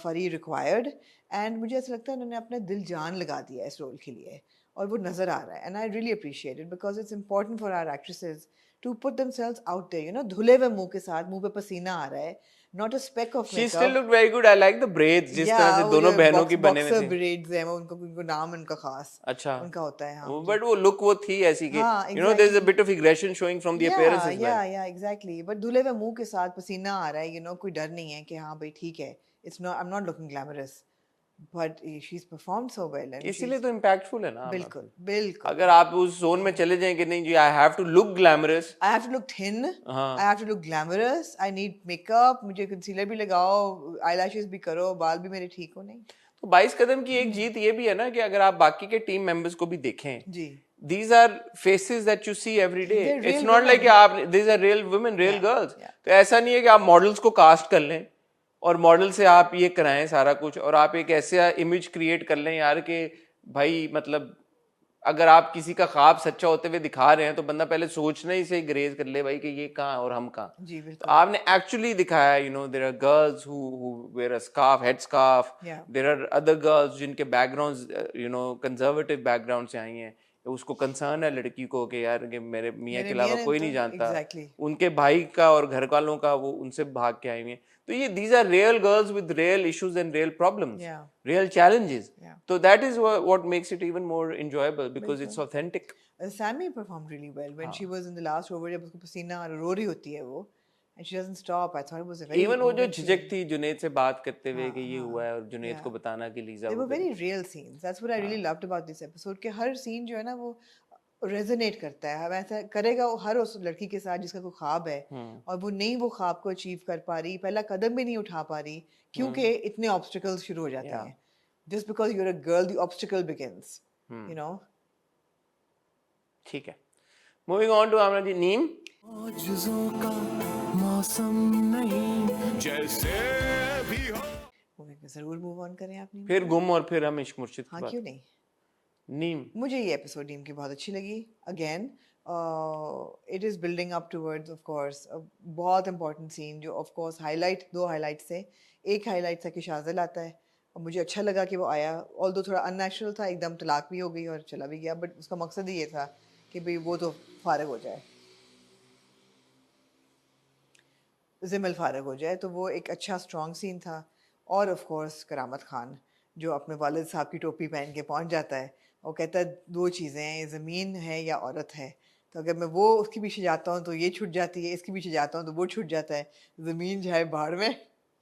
Fari required. And मुझे ऐसा लगता है उन्होंने अपना दिल जान लगा दिया इस रोल के लिए और वो नज़र आ रहा है. And I really appreciate it because it's important for our actresses to put themselves out there. धुले हुए मुंह के साथ मुंह पे पसीना आ रहा है. Not a speck of she makeup. still looked very good. I like the braids, जिस तरह से दोनों बहनों की बने हुए बॉक्सर थे। ब्रेड्स हैं वो उनको नाम उनका खास अच्छा उनका होता है. हाँ बट वो लुक वो थी ऐसी कि हाँ, there is a exactly. bit of aggression showing from the appearance as well. yeah, exactly. But धुले हुए मुंह के साथ पसीना आ रहा है, कोई डर नहीं है कि हाँ भाई ठीक है. I'm not looking glamorous, but she's performed so well. And इसीलिए तो impactful है ना। बिल्कुल बिल्कुल. अगर आप उस जोन में चले जाएं कि नहीं जी I have to look glamorous, I have to look thin. हाँ। I have to look glamorous. I need makeup. मुझे concealer भी लगाओ, eyelashes भी करो, बाल भी मेरे ठीक हो नहीं. तो 22 कदम की एक जीत ये भी है ना कि अगर आप बाकी के टीम मेंबर्स को भी देखें, जी these are faces that you see every day. They're It's real not like women. कि आप these are real women, real Yeah, girls. yeah. तो ऐसा नहीं है कि आप मॉडल्स को कास्ट कर लें और मॉडल से आप ये कराएं सारा कुछ और आप एक ऐसा इमेज क्रिएट कर लें यार कि भाई मतलब अगर आप किसी का ख्वाब सच्चा होते हुए दिखा रहे हैं तो बंदा पहले सोचना ही से ग्रेज कर ले भाई कि ये कहाँ और हम कहाँ. जी तो बिल्कुल. आपने एक्चुअली दिखाया you know there are girls who wear a scarf, head scarf. Yeah. There are other girls जिनके backgrounds you know conservative background से आई हैं. उसको कंसर्न है लड़की को कि यार कि मेरे मियाँ के मेरे अलावा मियाँ ने कोई तो नहीं जानता. exactly. उनके भाई का और घर वालों का वो उनसे भाग के आई हुई हैं. तो ये these are real girls with real issues and real problems, Yeah. real challenges. Yeah. So that is what makes it even more enjoyable because it's authentic. Sammy performed really well when she was in the last over. जब उसको पसीना रो रही होती है वो, and she doesn't stop. I thought it was a very Even वो जो moving झिझक scene. थी जुनैद से बात करते हुए कि ये हाँ, हुआ है और जुनैद yeah. को बताना कि लीजा They वो were very real scenes. That's what I really loved about this episode. कि हर scene जो है ना वो रेजोनेट करता है. हम ऐसा करेगा वो हर उस लड़की के साथ जिसका कोई ख्वाब है और वो नहीं वो ख्वाब को अचीव कर पा रही, पहला कदम भी नहीं उठा पा रही क्योंकि इतने ऑब्स्टिकल्स शुरू हो जाते हैं. Just because you're a girl, the obstacle begins. You know. ठीक है. Moving on to आमना जी नीम. मौजूदों का मौसम नहीं जैसे भी हो. जरूर मूव ऑन करें आप नीम. फिर गुम और फिर हम इश्क मुर्शिद की हाँ बात. क्यों नहीं. नीम. मुझे ये एपिसोड नीम की बहुत अच्छी लगी. Again it is building up towards of course बहुत इंपॉर्टेंट सीन जो ऑफ कोर्स हाईलाइट दो हाईलाइट से एक हाईलाइट था कि शाज़िल आता है और मुझे अच्छा लगा कि वो आया. ऑल्दो थोड़ा अननेचुरल था, एकदम तलाक भी हो गई और चला भी गया, बट उसका मकसद ही ये था कि भाई वो तो फारग हो जाए, ज़िमल फारग हो जाए. तो वो एक अच्छा स्ट्रॉन्ग सीन था. और ऑफ कोर्स करामत खान जो अपने वालिद साहब की टोपी पहन के पहुंच जाता है. वो कहता है दो चीज़ें हैं, ज़मीन है या औरत है. तो अगर मैं वो उसके पीछे जाता हूँ तो ये छूट जाती है, इसके पीछे जाता हूँ तो वो छूट जाता है. ज़मीन जाए बाहर में.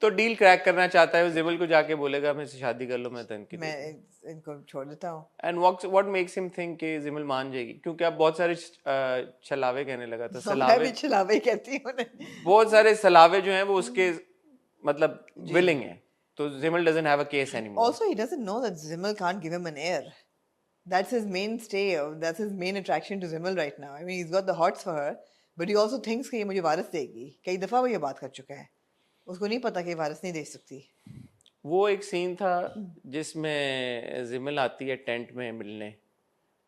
तो डील क्रैक करना चाहता है वो जिमल को जाके बोलेगा मेरे से शादी कर लो मैं तो इनकी मैं इनको छोड़ देता हूँ. And what makes him think कि जिमल मान जाएगी क्योंकि अब बहुत सारे छलावे कहने लगा था. मैं सलावे भी छलावे कहती हूँ. बहुत सारे सलावे जो हैं वो उसके मतलब विलिंग है. तो Jimal doesn't have a case anymore. Also, he doesn't know that Zimmel can't give him an heir. That's his mainstay. That's his main attraction to Zimmel right now. I mean, he's got the hots for her, but he also thinks कि ये मुझे वारिस देगी. कई दफ़ा वो ये बात कर चुका है. उसको नहीं पता कि वारिस नहीं दे सकती. वो एक सीन था जिसमें जिमल आती है टेंट में मिलने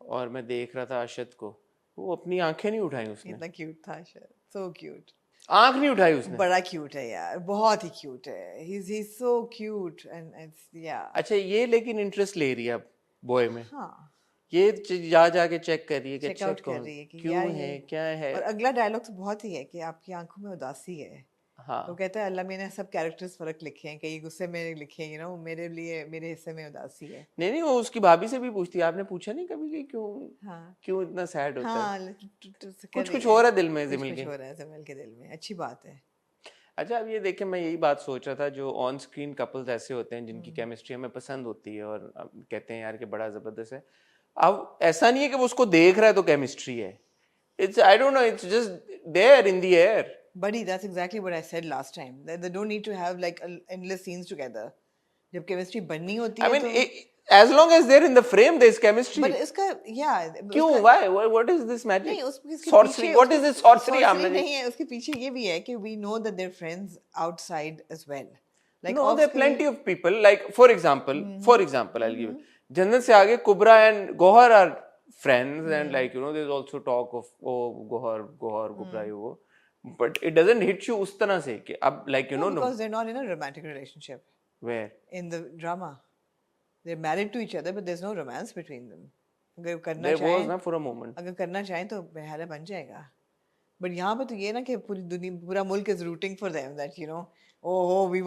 और मैं देख रहा था अशद को, वो अपनी आंखें नहीं उठाई उसने. इतना क्यूट था शायद. So cute. आंख नहीं उठाई उसने. बड़ा क्यूट है यार, बहुत ही क्यूट है. He's so cute and it's yeah. अच्छा ये लेकिन इंटरेस्ट ले रही है अब बॉय में. हाँ. ये जा जाके चेक कर रही है कि चेक अच्छा आउट कर कौन रही है कि क्यों यार है ये- क्या है. और अगला डायलॉग तो बहुत ही है कि आपकी आंखों में उदासी है. हाँ वो कहता है अल्लाह मैंने सब कैरेक्टर्स फर्क लिखे हैं, कई गुस्से में लिखे हैं, मेरे लिए मेरे हिस्से में उदासी है. नहीं वो उसकी भाभी से भी पूछती है आपने पूछा नहीं कभी कि क्यों हाँ क्यों इतना सैड होता है. हाँ कुछ हो रहा है दिल में जिमल कुछ के. हो रहा है जिमल के दिल में. अच्छी बात है. अच्छा अब ये देखें मैं यही बात सोच रहा था जो ऑन स्क्रीन कपल्स ऐसे होते हैं जिनकी केमिस्ट्री हमें पसंद होती है और कहते हैं यार कि बड़ा जबरदस्त है. अब ऐसा नहीं है कि वो उसको देख रहा है तो केमिस्ट्री है. It's I don't know it's just there in the air. Buddy, that's exactly what I said last time. That they don't need to have like endless scenes together. जब केमिस्ट्री बननी होती I है mean तो as long as they're in the frame there is chemistry. but इसका yeah क्यों उसका- why what is this magic? नहीं उसके sorcery पीछे what is this sorcery आमना जी? नहीं है. उसके पीछे ये भी है कि we know that they're friends outside as well. Like No, off there are screen- plenty of people. Like for example, I'll give you. जन्नत से आगे कुबरा and Gohar are friends, and like there's also talk of Gohar, Kubra, you go. But it doesn't hit you उस तरह से कि अब like No, because they're not in a romantic relationship where in the drama. They're married to each other, but there's no romance between them. अगर करना there was चाहें ना for a moment. अगर करना चाहें तो बेहारा बन जाएगा. बट यहाँ पे तो ये ना कि पूरी दुनिया पूरा मुल्क is rooting for them that oh we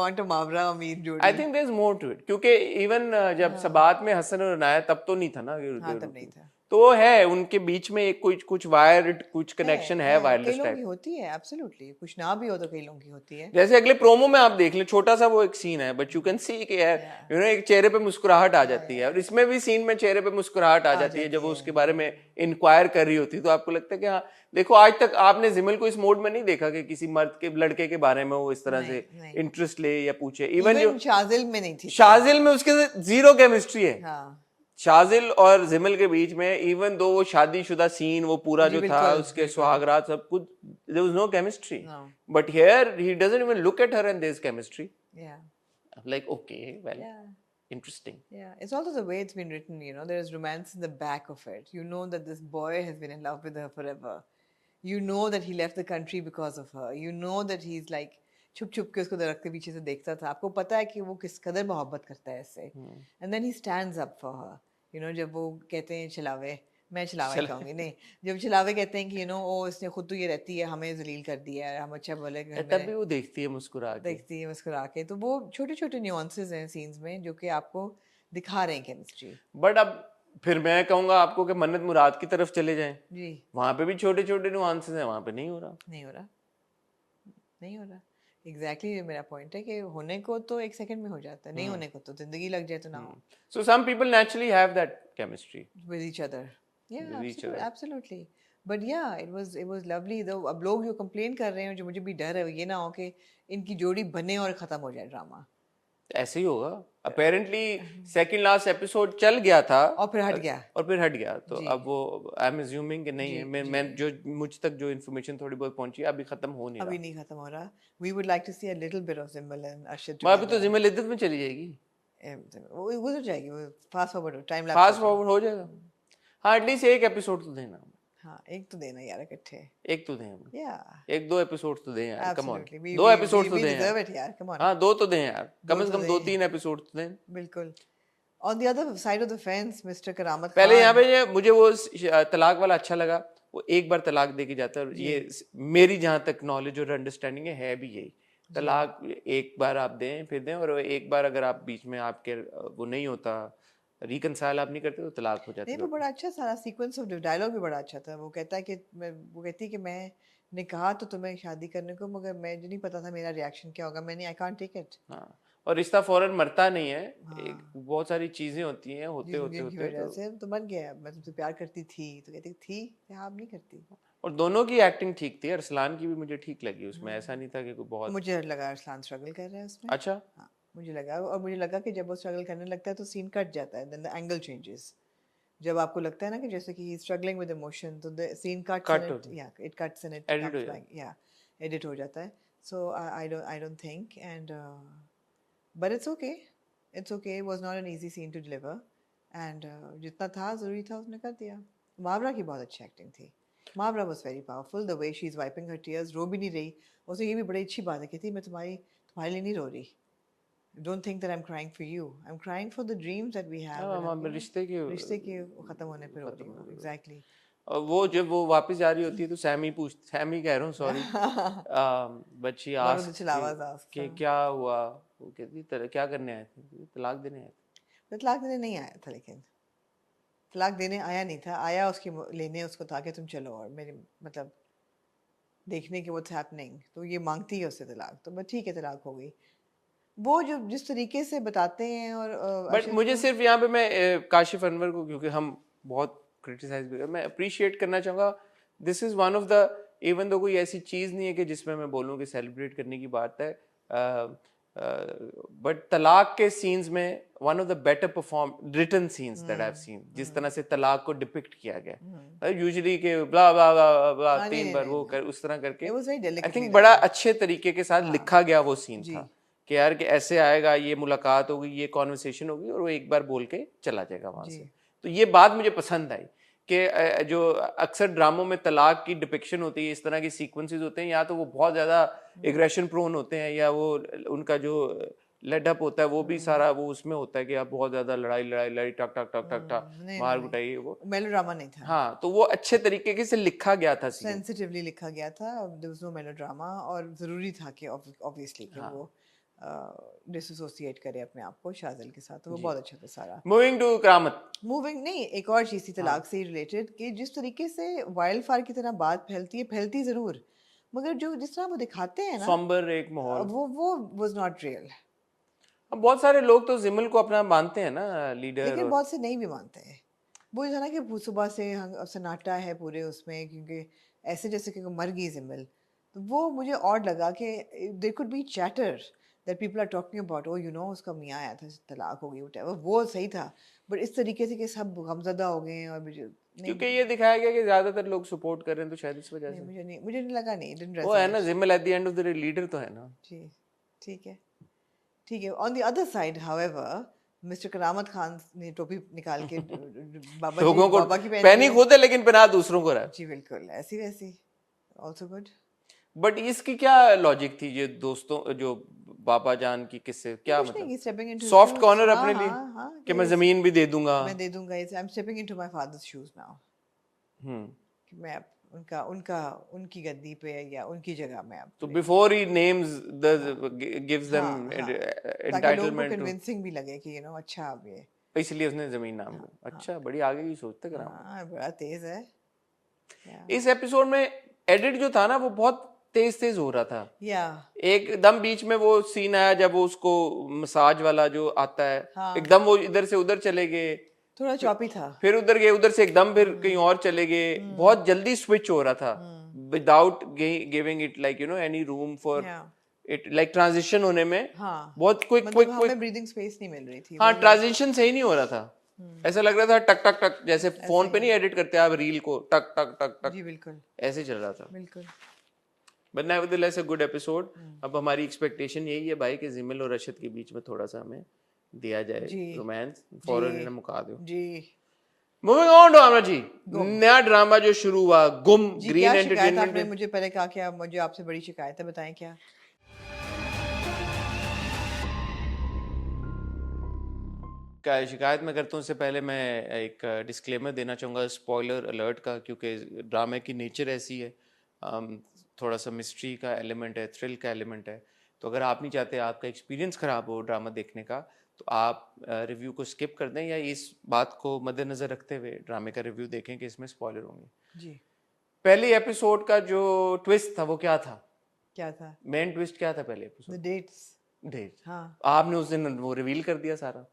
want a मावरा अमीर जोड़ी. I think there's more to it क्योंकि even जब सबात में हसन और अनाया तब तो नहीं था ना. हाँ तब नहीं था. तो वो है उनके बीच में एक कुछ वायर कुछ कनेक्शन है कई वायरलेस लोगों टाइप. की होती है एब्सोल्युटली. कुछ ना भी हो तो कई लोगों की होती है. जैसे अगले प्रोमो में आप देख लें छोटा सा वो एक सीन है बट यू कैन सी कि यार एक चेहरे पे मुस्कुराहट आ जाती है और इसमें भी सीन में चेहरे पे मुस्कुराहट आ जाती है जब वो उसके बारे में इंक्वायर कर रही होती है. तो आपको लगता है कि हाँ देखो आज तक आपने जिमल को इस मोड में नहीं देखा कि किसी मर्द के लड़के के बारे में वो इस तरह से इंटरेस्ट ले या पूछे. इवन जो शाजिल में नहीं थी. शाजिल में उसके जीरो केमिस्ट्री है. हाँ शाजिल और जिमल के बीच में, इवन दो वो शादीशुदा सीन वो पूरा जी, जो था बिल्कुल, उसके बिल्कुल। सुहागरात सब कुछ, there was no chemistry, No. But here he doesn't even look at her and there is chemistry, Yeah. Like okay well Yeah. Interesting. Yeah, it's also the way it's been written, you know, there's romance in the back of it. You know that this boy has been in love with her forever. You know that he left the country because of her. You know that he's like छुप छुप के उसको दरख्त के पीछे से देखता था. आपको पता है कि वो किस कदर मोहब्बत करता है इससे. And then he stands up for her. You know, जब वो कहते हैं छिलावे, मैं छिलावा ही कहूँगी, नहीं, जब छिलावे कहते हैं कि you know, ओ इसने खुद तो ये रहती है, हमें जलील कर दिया है, हम अच्छा बोले घर तब में भी वो देखती है मुस्कुरा के. देखती है मुस्कुरा के. तो वो छोटे छोटे न्यूआंसेस हैं सीन्स में जो कि आपको दिखा रहे हैं केमिस्ट्री. बट अब फिर मैं कहूंगा आपको कि मन्नत मुराद की तरफ चले जाएं, जी, वहां पे भी छोटे छोटे नुआंसेस हैं, वहां पे नहीं हो रहा. नहीं हो रहा, नहीं हो रहा. एग्जैक्टली मेरा पॉइंट है कि होने को तो एक सेकंड में हो जाता है, नहीं होने को तो जिंदगी लग जाए तो ना हो. So some people naturally have that chemistry. With each other. Yeah, With each other. absolutely. But yeah, it was lovely. though अब लोग जो कंप्लेन कर रहे हैं, जो मुझे भी डर है, ये ना हो कि इनकी जोड़ी बने और खत्म हो जाए ड्रामा. ऐसे ही होगा. अपेरेंटली सेकंड लास्ट एपिसोड चल गया था और फिर हट गया. और फिर हट गया, तो जी. अब वो आई एम अज्यूमिंग कि नहीं है. मैं जो मुझ तक जो इन्फॉर्मेशन थोड़ी बहुत पहुंची है, अभी खत्म हो नहीं अभी रहा. नहीं खत्म हो रहा. We would like to see a little bit of Zimbal and Arshad वहां पे तो together. जिम्मे इद्दत में चली जाएगी, वो हो जाएगी, वो fast forward time lapse. Fast forward हो जाएगा. हाँ एटलीस्ट एक एपिसोड तो देना, हाँ, एक तो देना यार इकट्ठे. एक तो दें हमें. Yeah. एक दो एपिसोड तो दें यार, कम ऑन. Absolutely. We- दो we- एपिसोड we- तो we दें deserve यार. it यार, come on. हाँ दो तो दें यार, कम से तो कम दो दें. तीन एपिसोड तो दें. बिल्कुल. On the other side of the fence, Mr. करामत पहले खान. यहाँ पे मुझे वो तलाक वाला अच्छा लगा. वो एक बार तलाक दे के जाता है, और ये मेरी जहाँ तक नॉलेज और अंडरस्टैंडिंग है भी यही. तलाक एक बार आप दें, फिर दें, और एक बार अगर आप बीच में आपके वो नहीं होता, रिकंसाइल आप नहीं करते, तो तलाक हो जाती नहीं, है. वो बड़ा अच्छा सारा सीक्वेंस ऑफ डायलॉग भी बड़ा अच्छा था. वो कहता है कि वो कहती है कि मैंने कहा तो तुम्हें शादी करने को, मगर मुझे नहीं पता था मेरा रिएक्शन क्या होगा. मैंने आई कांट टेक इट. हाँ, और रिश्ता फौरन मरता नहीं है. एक बहुत सारी चीजें होती हैं, होते होते जिनकी होते वजह से तो बन गया. मैं तुमसे प्यार करती थी, तो कहती थी हाँ अब नहीं करती. और दोनों की एक्टिंग ठीक थी. अरसलान की भी मुझे ठीक लगी उसमें, ऐसा नहीं था कि कोई बहुत. मुझे लगा अरसलान स्ट्रगल कर रहा है उसमें. अच्छा. हाँ, मुझे लगा, और मुझे लगा कि जब वो स्ट्रगल करने लगता है तो सीन कट जाता है, देन द एंगल चेंजेस. जब आपको लगता है ना कि जैसे कि he is struggling with emotion, तो the scene cuts Cut end होता है. या it cuts end it Edit हो कम्स जाता बैक. या एडिट हो जाता है. So I don't think and but it's okay. It's okay. It was not an easy scene to deliver, and जितना था जरूरी था उसने कर दिया. मावरा की बहुत अच्छी एक्टिंग थी. Mawra was very powerful. The way she is wiping her tears, रो भी नहीं रही. उसने ये भी बड़ी अच्छी बात है, कहती मैं तुम्हारे लिए नहीं रो रही. Don't think that I'm crying for you. I'm crying for the dreams that we have. हाँ, and हम रिश्ते के रिश्ते के खत्म होने पर रो रही हूँ. Exactly. और वो जब वो वापस जा रही होती है तो सैमी कह रहा हूँ, sorry, but she One of the asked Chilawas asked कि her. क्या हुआ. वो कहती क्या करने आए थे? तलाक देने आए थे. तो तलाक देने नहीं आया था, लेकिन तलाक देने आया नहीं था. आया उसकी लेने उसको था कि तुम चलो, और मेरे मतलब देखने के what's happening. तो ये मांगती है उससे तलाक, तो बस ठीक है तलाक हो गई. वो जो जिस तरीके से बताते हैं, और बट मुझे सिर्फ यहाँ पे मैं काशिफ अनवर को, क्योंकि हम बहुत क्रिटिसाइज भी, मैं अप्रिशिएट करना चाहूँगा. This is one of the, even तो कोई ऐसी चीज़ नहीं है कि जिसमें मैं बोलूँ कि सेलिब्रेट करने की बात है, बट तलाक के सीन्स में one of the better perform written scenes that I have seen. जिस तरह से तलाक को डिपिक्ट किया गया, यूजुअली के ब्ला ब्ला ब्ला ब्ला 3 बार वो कर, उस तरह करके, It was very I delicately think बड़ा done. अच्छे तरीके के साथ लिखा गया वो सीन था कि यार कि ऐसे आएगा, ये मुलाकात होगी, ये कॉन्वर्सेशन होगी, और वो एक बार बोल के चला जाएगा वहां से. तो ये बात मुझे पसंद आई कि जो अक्सर ड्रामों में तलाक की डिपिक्शन होती है, इस तरह की सीक्वेंसेस होते हैं, या तो वो बहुत ज़्यादा एग्रेशन प्रोन होते हैं, या वो उनका जो लेड अप होता है वो भी सारा वो उसमें होता है कि आप बहुत ज़्यादा लड़ाई टक टक टक टक टक मार कुटाई. वो मेलोड्रामा नहीं था. हाँ, तो वो अच्छे तरीके से लिखा गया था, सेंसिटिवली लिखा गया था. देयर वाज नो मेलोड्रामा, और ज़रूरी था कि ऑब्वियसली कि वो डिसोसिएट करे अपने आप को शाजिल के साथ. तो वो बहुत अच्छा था सारा. मूविंग टू करामत. मूविंग नहीं, एक और चीज़ थी तलाक से रिलेटेड, कि जिस तरीके से वाइल्ड फायर की तरह बात फैलती है, फैलती ज़रूर, मगर जो जिस तरह वो दिखाते हैं ना, सॉम्बर एक माहौल, वो वाज नॉट रियल. अब बहुत सारे लोग तो जिमल को अपना मानते हैं ना लीडर, लेकिन बहुत से नहीं भी मानते हैं. वो था ना कि सुबह से सन्नाटा है पूरे उसमें, क्योंकि ऐसे जैसे कि मर गई जिमल. तो वो मुझे ऑड लगा कि there could be chatter that people are talking about, oh you know उसका मियाँ आया था, तलाक हो गई, व्हाटएवर. वो सही था, बट इस तरीके से कि सब गमज़दा हो गए हैं और मुझे नहीं, क्योंकि ये दिखाया गया कि ज्यादातर लोग सपोर्ट कर रहे हैं, तो शायद इस वजह से मुझे नहीं लगा, नहीं didn't वो है ना, resonate। Jimmal at the end of the day leader तो है ना। जी ठीक है ठीक है। On the other side however mister Karamat Khan ने टोपी निकाल के लोगों को बाबा की पहनी खुद है लेकिन पहना दूसरों को रहा है। जी बिल्कुल, ऐसी वैसी ऑल्सो गुड। बट इसकी क्या लॉजिक थी, ये दोस्तों जो बाबा जान की किससे क्या मतलब सॉफ्ट कॉर्नर अपने लिए कि मैं जमीन भी दे दूंगा, मैं दे दूंगा, I am stepping into my father's shoes now, कि मैं उनका उनका उनकी गद्दी पे या उनकी जगह में अब तो before he names the gives them ताकि लोगों को एंटाइटलमेंट कन्विंसिंग भी लगे कि अच्छा अब ये इसलिए उसने जमीन नाम को। अच्छा, बड़ी आगे की सोचते करा। बड़ा तेज है। इस एपिसोड में एडिट जो था ना वो बहुत तेज हो रहा था। एकदम बीच में वो सीन आया जब वो उसको मसाज वाला जो आता है, एकदम वो इधर से उधर चले गए, थोड़ा चॉपी था, फिर उधर गए, उधर से एकदम फिर कहीं और चले गए, बहुत जल्दी स्विच हो रहा था without giving it like you know any room for it, like transition होने में बहुत क्विक हमें ब्रीदिंग स्पेस नहीं मिल रही थी। हाँ, ट्रांजिशन सही नहीं हो रहा था, ऐसा लग रहा था टक टक टक, जैसे फोन पे नहीं एडिट करते आप रील को, टक टक टक टक, जी बिल्कुल ऐसे चल रहा था बिल्कुल। But nevertheless a good episode. अब हमारी एक्सपेक्टेशन यही है भाई कि जिमिल और रशद के बीच में थोड़ा सा हमें दिया जाए रोमांस, फौरन इन्हें मुका दो जी। मूविंग ऑन टू आमना जी, नया ड्रामा जो शुरू हुआ गुम, ग्रीन एंटरटेनमेंट ने मुझे पहले कहा कि मुझे आपसे बड़ी शिकायत है, बताएं क्या। शिकायत मैं करता हूँ उससे पहले मैं एक डिस्क्लेमर देना चाहूँगा स्पॉइलर अलर्ट का, क्योंकि ड्रामे की नेचर ऐसी है, थोड़ा सा मिस्ट्री का एलिमेंट है, थ्रिल का एलिमेंट है, तो अगर आप नहीं चाहते आपका एक्सपीरियंस ख़राब हो ड्रामा देखने का तो आप रिव्यू को स्किप कर दें या इस बात को मद्देनज़र रखते हुए ड्रामे का रिव्यू देखें कि इसमें स्पॉइलर होंगे जी। पहले एपिसोड का जो ट्विस्ट था वो क्या था? मेन ट्विस्ट क्या था पहले एपिसोड? डेट्स। हाँ, आपने उस दिन वो रिवील कर दिया सारा।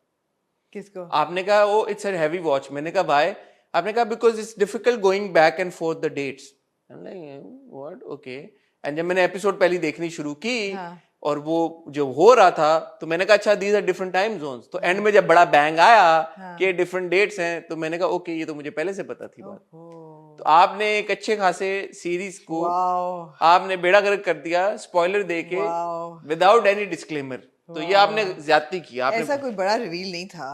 किसको? आपने कहा वो इट्स अ हैवी वॉच, मैंने कहा भाई, आपने कहा because it's difficult going back and forth the dates, what okay. And जब मैंने एपिसोड पहली देखनी शुरू की और वो जो हो रहा था तो मैंने कहा अच्छा these are different time zones, तो एंड में जब बड़ा बैंग आया कि डिफरेंट डेट्स हैं तो मैंने कहा ओके ये तो मुझे पहले से पता थी बात। तो आपने एक अच्छे खासे सीरीज को आपने बेड़ा गर्क कर दिया स्पॉइलर देके विदाउट एनी डिस्क्लेमर, तो ये आपने ज्यादती की। आपने ऐसा कोई बड़ा रिवील नहीं था।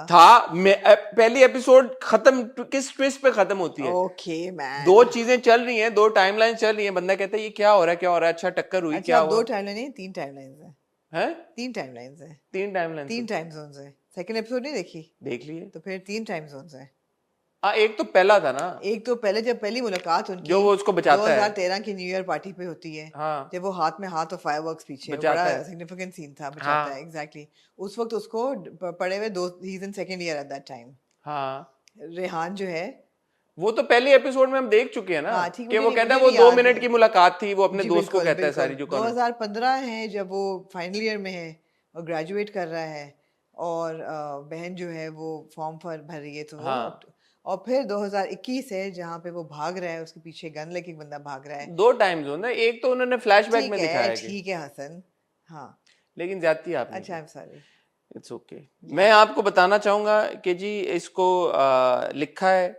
पहली एपिसोड खत्म किस ट्विस्ट पे खत्म होती है? ओके मैन, दो चीजें चल रही हैं, दो टाइमलाइन चल रही हैं, बंदा कहता है ये क्या हो रहा है क्या हो रहा है, अच्छा टक्कर हुई, क्या हुआ? दो टाइमलाइन नहीं, तीन टाइमलाइंस हैं। तीन टाइमलाइंस हैं, तीन टाइम जोन्स हैं। सेकंड एपिसोड नहीं देखी? देख लिए तो फिर तीन टाइम जोन्स हैं। एक तो पहला था ना, एक तो पहले जब पहली मुलाकात उनकी जो वो उसको बचाता 2013 की न्यू ईयर पार्टी पे होती है, जब वो हाथ में हाथ और फायरवर्क्स पीछे, बड़ा सिग्निफिकेंट सीन था, बचाता है एग्जैक्टली। उस वक्त उसको पड़े हुए he is in second year at that time. हाँ, रेहान जो है वो तो पहले एपिसोड में हम देख चुके हैं ना कि वो कहता है वो 2 मिनट की मुलाकात थी, वो अपने दोस्त को कहता है सारी जो 2015 है जब वो फाइनल ईयर में है और ग्रेजुएट कर रहा है और बहन जो है वो फॉर्म भर रही है, तो और फिर 2021 है जहाँ पे वो भाग रहा है, उसके पीछे गन लेके एक बंदा भाग रहा है। दो टाइम जोन है, एक तो उन्होंने फ्लैशबैक में दिखाया है। ठीक है हसन, हाँ लेकिन जाती है आपने। अच्छा I am sorry, it's okay. मैं आपको बताना चाहूंगा कि जी इसको लिखा है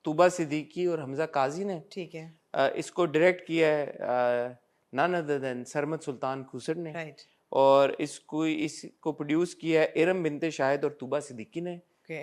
तूबा सिद्दीकी और हमजा काजी ने। ठीक है। इसको डायरेक्ट किया है नन अदर देन सरमद सुल्तान खुसर ने, और इसको प्रोड्यूस किया है इरम बिनते शाहिद और तूबा सिद्दीकी ने।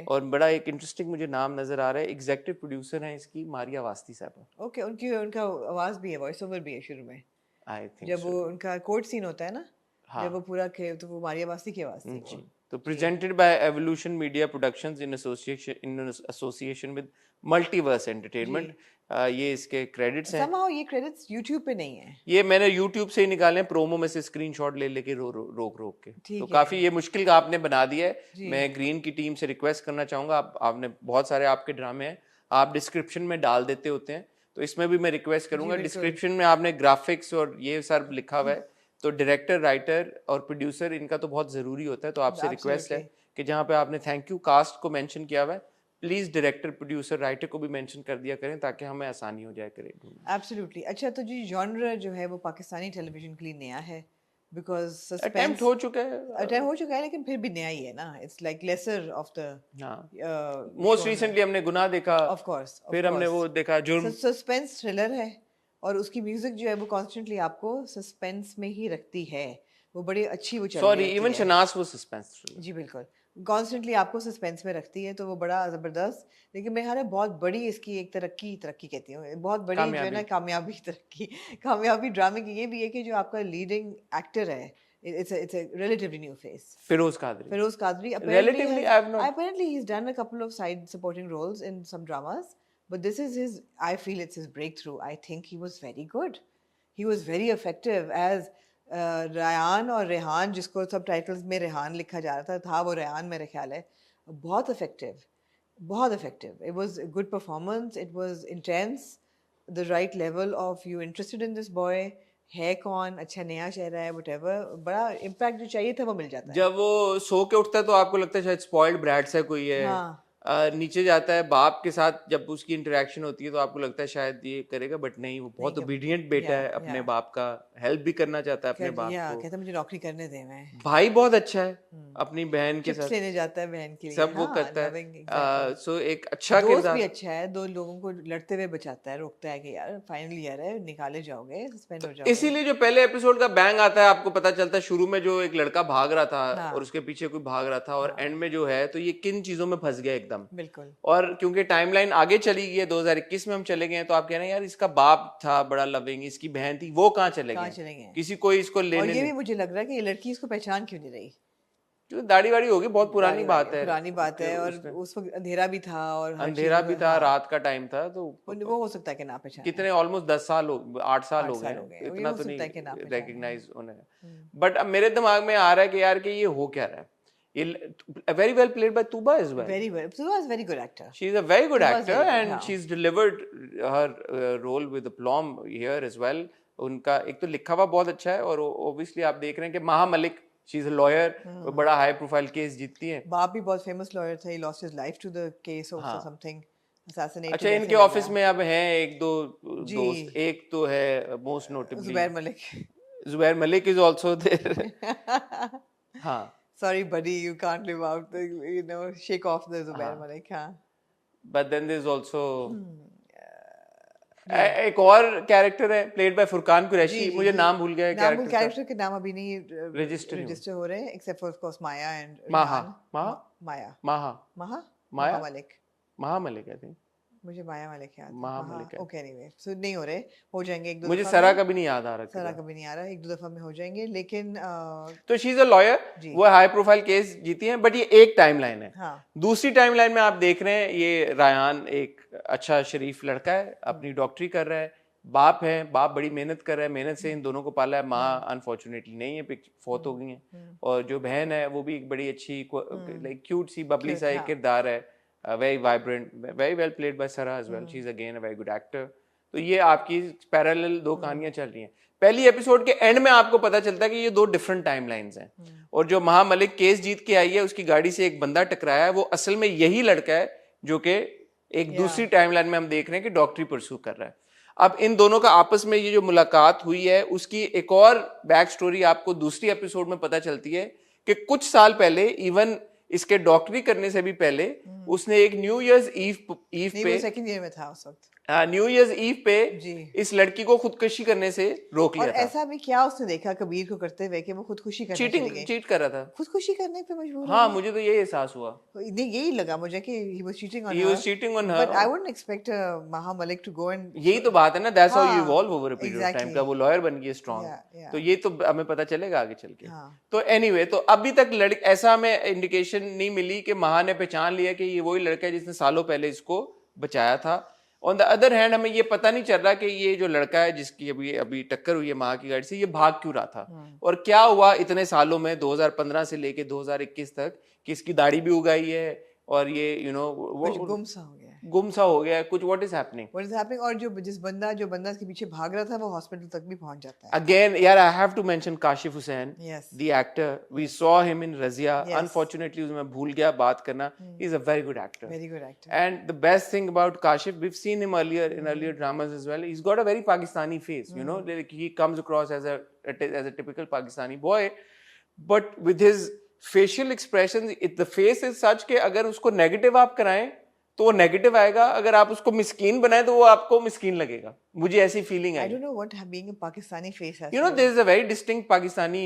और बड़ा एक इंटरेस्टिंग मुझे नाम नजर आ रहा है, एग्जीक्यूटिव प्रोड्यूसर है इसकी मारिया वास्ती साहब। ओके, उनका आवाज भी है, वॉइस ओवर भी है शुरू में, आई थिंक जब वो उनका कोर्ट सीन होता है ना, जब वो पूरा तो वो मारिया वास्ती की आवाज थी। तो presented by evolution media productions in association with multiverse entertainment. ये इसके क्रेडिट्स हैं। somehow ये क्रेडिट्स YouTube पे नहीं है, ये मैंने YouTube से ही निकाले हैं, प्रोमो में से स्क्रीनशॉट ले लेके रोक के, तो काफी ये मुश्किल आपने बना दिया है। मैं ग्रीन की टीम से रिक्वेस्ट करना चाहूंगा, आपने बहुत सारे आपके ड्रामे हैं आप डिस्क्रिप्शन में डाल देते होते हैं, तो इसमें भी मैं रिक्वेस्ट करूंगा डिस्क्रिप्शन में आपने ग्राफिक्स और ये सब लिखा हुआ है, तो डायरेक्टर राइटर और प्रोड्यूसर इनका तो बहुत जरूरी होता है, तो आपसे रिक्वेस्ट है कि जहाँ पे आपने थैंक यू कास्ट को मेंशन किया हुआ है, प्लीज डायरेक्टर प्रोड्यूसर राइटर को भी मेंशन कर दिया करें ताकि हमें आसानी हो जाए करें। एब्सोल्युटली। अच्छा, तो जी जॉनर जो है वो पाकिस्तानी टेलीविजन के लिए नया है, because अटेम्प्ट suspense हो चुका है अटेम्प्ट हो चुका है, लेकिन फिर भी नया ही है ना, it's like lesser of the हाँ मोस्ट रिसेंटली हमने गुनाह देखा of course फिर हमने वो देखा जुर्म सस्पेंस थ्रिलर है, और उसकी म्यूजिक जो है वो कॉन्स्टेंटली आपको सस्पेंस में ही रखती है, वो बड़ी अच्छी वो चल सॉरी रही इवन है। शनास वो सस्पेंस जी बिल्कुल, कॉन्स्टेंटली आपको सस्पेंस में रखती है, तो वो बड़ा ज़बरदस्त। लेकिन मेरे ख्याल है बहुत बड़ी इसकी एक तरक्की कहती हूँ, बहुत बड़ी जो है ना कामयाबी ड्रामे की ये भी है कि जो आपका लीडिंग एक्टर है, it's a relatively new face. Feroz Qadri relatively Apparently he's done a couple of side supporting roles in some dramas, but this is his, I feel it's his breakthrough. I think he was very good. He was very effective as Rayan और रेहान, जिसको सब titles में रेहान लिखा जा रहा था वो रेहान मेरे ख्याल है। बहुत effective. It was a good performance. It was intense. The right level of you interested in this boy. है कौन, अच्छा नया चेहरा है, whatever, बड़ा इम्पैक्ट जो चाहिए था वो मिल जाता है। जब वो सो के उठता है तो आपको लगता है शायद स्पॉइल्ड ब्रैट सा कोई है। हाँ। नीचे जाता है बाप के साथ, जब उसकी इंटरेक्शन होती है तो आपको लगता है शायद ये करेगा, बट नहीं, वो बहुत ओबीडिएंट बेटा है अपने बाप का, हेल्प भी करना चाहता है अपने बाप को। कहता मुझे नौकरी करने दे, मैं भाई बहुत अच्छा है अपनी बहन के साथ, लेने जाता है बहन के लिए, सब वो करता है। सो एक अच्छा किरदार भी अच्छा है, दो लोगों को लड़ते हुए बचाता है, रोकता है कि यार फाइनल ईयर है, निकाले जाओगे, सस्पेंड हो जाओगे। इसीलिए जो पहले एपिसोड का बैंग आता है आपको पता चलता है, शुरू में जो एक लड़का भाग रहा था और उसके पीछे कोई भाग रहा था, और एंड में जो है तो ये किन चीजों में फंस गया एकदम। बिल्कुल। और क्योंकि टाइमलाइन आगे चली गई है, 2021 में हम चले गए हैं, तो आप कह रहे हैं यार इसका बाप था बड़ा लविंग, इसकी बहन थी, वो कहाँ चले गए, किसी कोई इसको लेने। और ये भी मुझे लग रहा है कि ये लड़की इसको पहचान क्यों नहीं रही, जो दाढ़ी वाड़ी होगी, बहुत पुरानी बात है, और उस वक्त अंधेरा भी था, और अंधेरा भी था, रात का टाइम था, तो वो हो सकता है कि ना पहचान, कितने ऑलमोस्ट 10 साल 8 साल हो गए, इतना तो नहीं रिकॉग्नाइज होने। बट अब मेरे दिमाग में आ रहा है कि यार कि ये हो क्या रहा है। Very well played by Tuba as well. Tuba is a very good actor. She is a very good actor and she's delivered her role with aplomb here as well. उनका एक तो लिखा हुआ बहुत अच्छा है, और obviously आप देख रहे हैं कि महा Malik, she is a lawyer, बड़ा high profile केस जीतती हैं। बाप भी बहुत famous lawyer था, he lost his life to the case of something assassination। अच्छा, इनके ऑफिस में अब हैं एक दो दोस्त, एक तो है most notably Zubair Malik is also there। हाँ, sorry buddy, you can't live out the, shake off the Zubair Malik। हाँ, but then there's also एक और कैरेक्टर है प्लेड बाय फुरकान कुरैशी, मुझे नाम भूल गया कैरेक्टर के नाम अभी नहीं रजिस्टर हो रहे, except for of course Maya and Maya Malik I think, मुझे माया मलिक याद है, महामलिक है। ओके एनीवे, सो नहीं हो रहे, हो जाएंगे एक दो, मुझे सरा का भी नहीं याद आ रहा, सरा का भी नहीं आ रहा, एक दो दफा में हो जाएंगे, लेकिन तो शी इज अ लॉयर, वो हाई प्रोफाइल केस जीती है, बट ये एक टाइमलाइन है। हाँ। दूसरी टाइमलाइन में आप देख रहे हैं ये रायान एक अच्छा शरीफ लड़का है, अपनी डॉक्टरी कर रहा है, बाप है, बाप बड़ी मेहनत कर रहा है, मेहनत से इन दोनों को पाला है, माँ अनफॉर्चुनेटली नहीं है, फौत हो गई है, और जो बहन है वो भी एक बड़ी अच्छी लाइक क्यूट सी बबली सा एक किरदार है, very vibrant, very well played by Sarah as well. She's again a very good actor. तो ये आपकी पैरेलल दो कहानियां चल रही हैं। पहली एपिसोड के एंड में आपको पता चलता है कि ये दो डिफरेंट टाइमलाइंस हैं, और जो महामलिक केस जीत के आई है, उसकी गाड़ी से एक बंदा टकराया है, वो असल में यही लड़का है जो कि एक दूसरी टाइमलाइन में हम देख रहे हैं कि डॉक्टरी परस्यू कर रहा है। अब इन दोनों का आपस में ये जो मुलाकात हुई है, उसकी एक और बैक स्टोरी आपको दूसरी एपिसोड में पता चलती है कि कुछ साल पहले, इवन इसके डॉक्टरी करने से भी पहले, उसने एक न्यू ईयर्स ईव पे, सेकंड ईयर में था उस वक्त, न्यू ईयर्स ईव पे इस लड़की को खुदकुशी करने से रोक लिया था। ऐसा भी क्या उसने देखा कबीर को करते हुए कि वो खुदकुशी करने चली गई, चीट कर रहा था, खुदकुशी करने पे मजबूर। हाँ, मुझे तो यही एहसास हुआ, यही लगा मुझे कि he was cheating on her, but I wouldn't expect महामलिक to go and, यही तो बात है ना, that's how you evolve over a period of time। का वो लॉयर बन गई स्ट्रांग, तो ये तो हमें पता चलेगा आगे चल के। तो एनीवे, तो अभी तक ऐसा हमें इंडिकेशन नहीं मिली कि महा ने पहचान लिया कि ये वही लड़का है जिसने सालों पहले इसको बचाया था। ऑन द अदर हैंड हमें ये पता नहीं चल रहा कि ये जो लड़का है जिसकी अभी टक्कर हुई है महा की गाड़ी से, ये भाग क्यों रहा था, और क्या हुआ इतने सालों में 2015 से लेके 2021 तक कि इसकी दाढ़ी भी उगाई है, और ये वो गुम सा हो गया है, गुम सा हो गया है कुछ, what is happening? What is happening? और जो बंदा इसके पीछे भाग रहा था वो हॉस्पिटल तक भी पहुंच जाता है। Again, yeah, I have to mention Kashif Hussain, Yes. the actor. We saw him in Razia. Yes. Unfortunately, मैं भूल गया बात करना. He's a very good actor. Very good actor. And the best thing about Kashif, we've seen him earlier in earlier dramas as well. He's got a very Pakistani face. You know, like he comes across as a typical Pakistani boy, but with his facial expressions, the face is such कि अगर उसको negative आप कराएं तो वो negative आएगा, अगर आप उसको मिस्कीन बनाए तो वो आपको मिस्कीन लगेगा. मुझे ऐसी feeling I I. don't know what being a Pakistani face has. You know, there is a very distinct Pakistani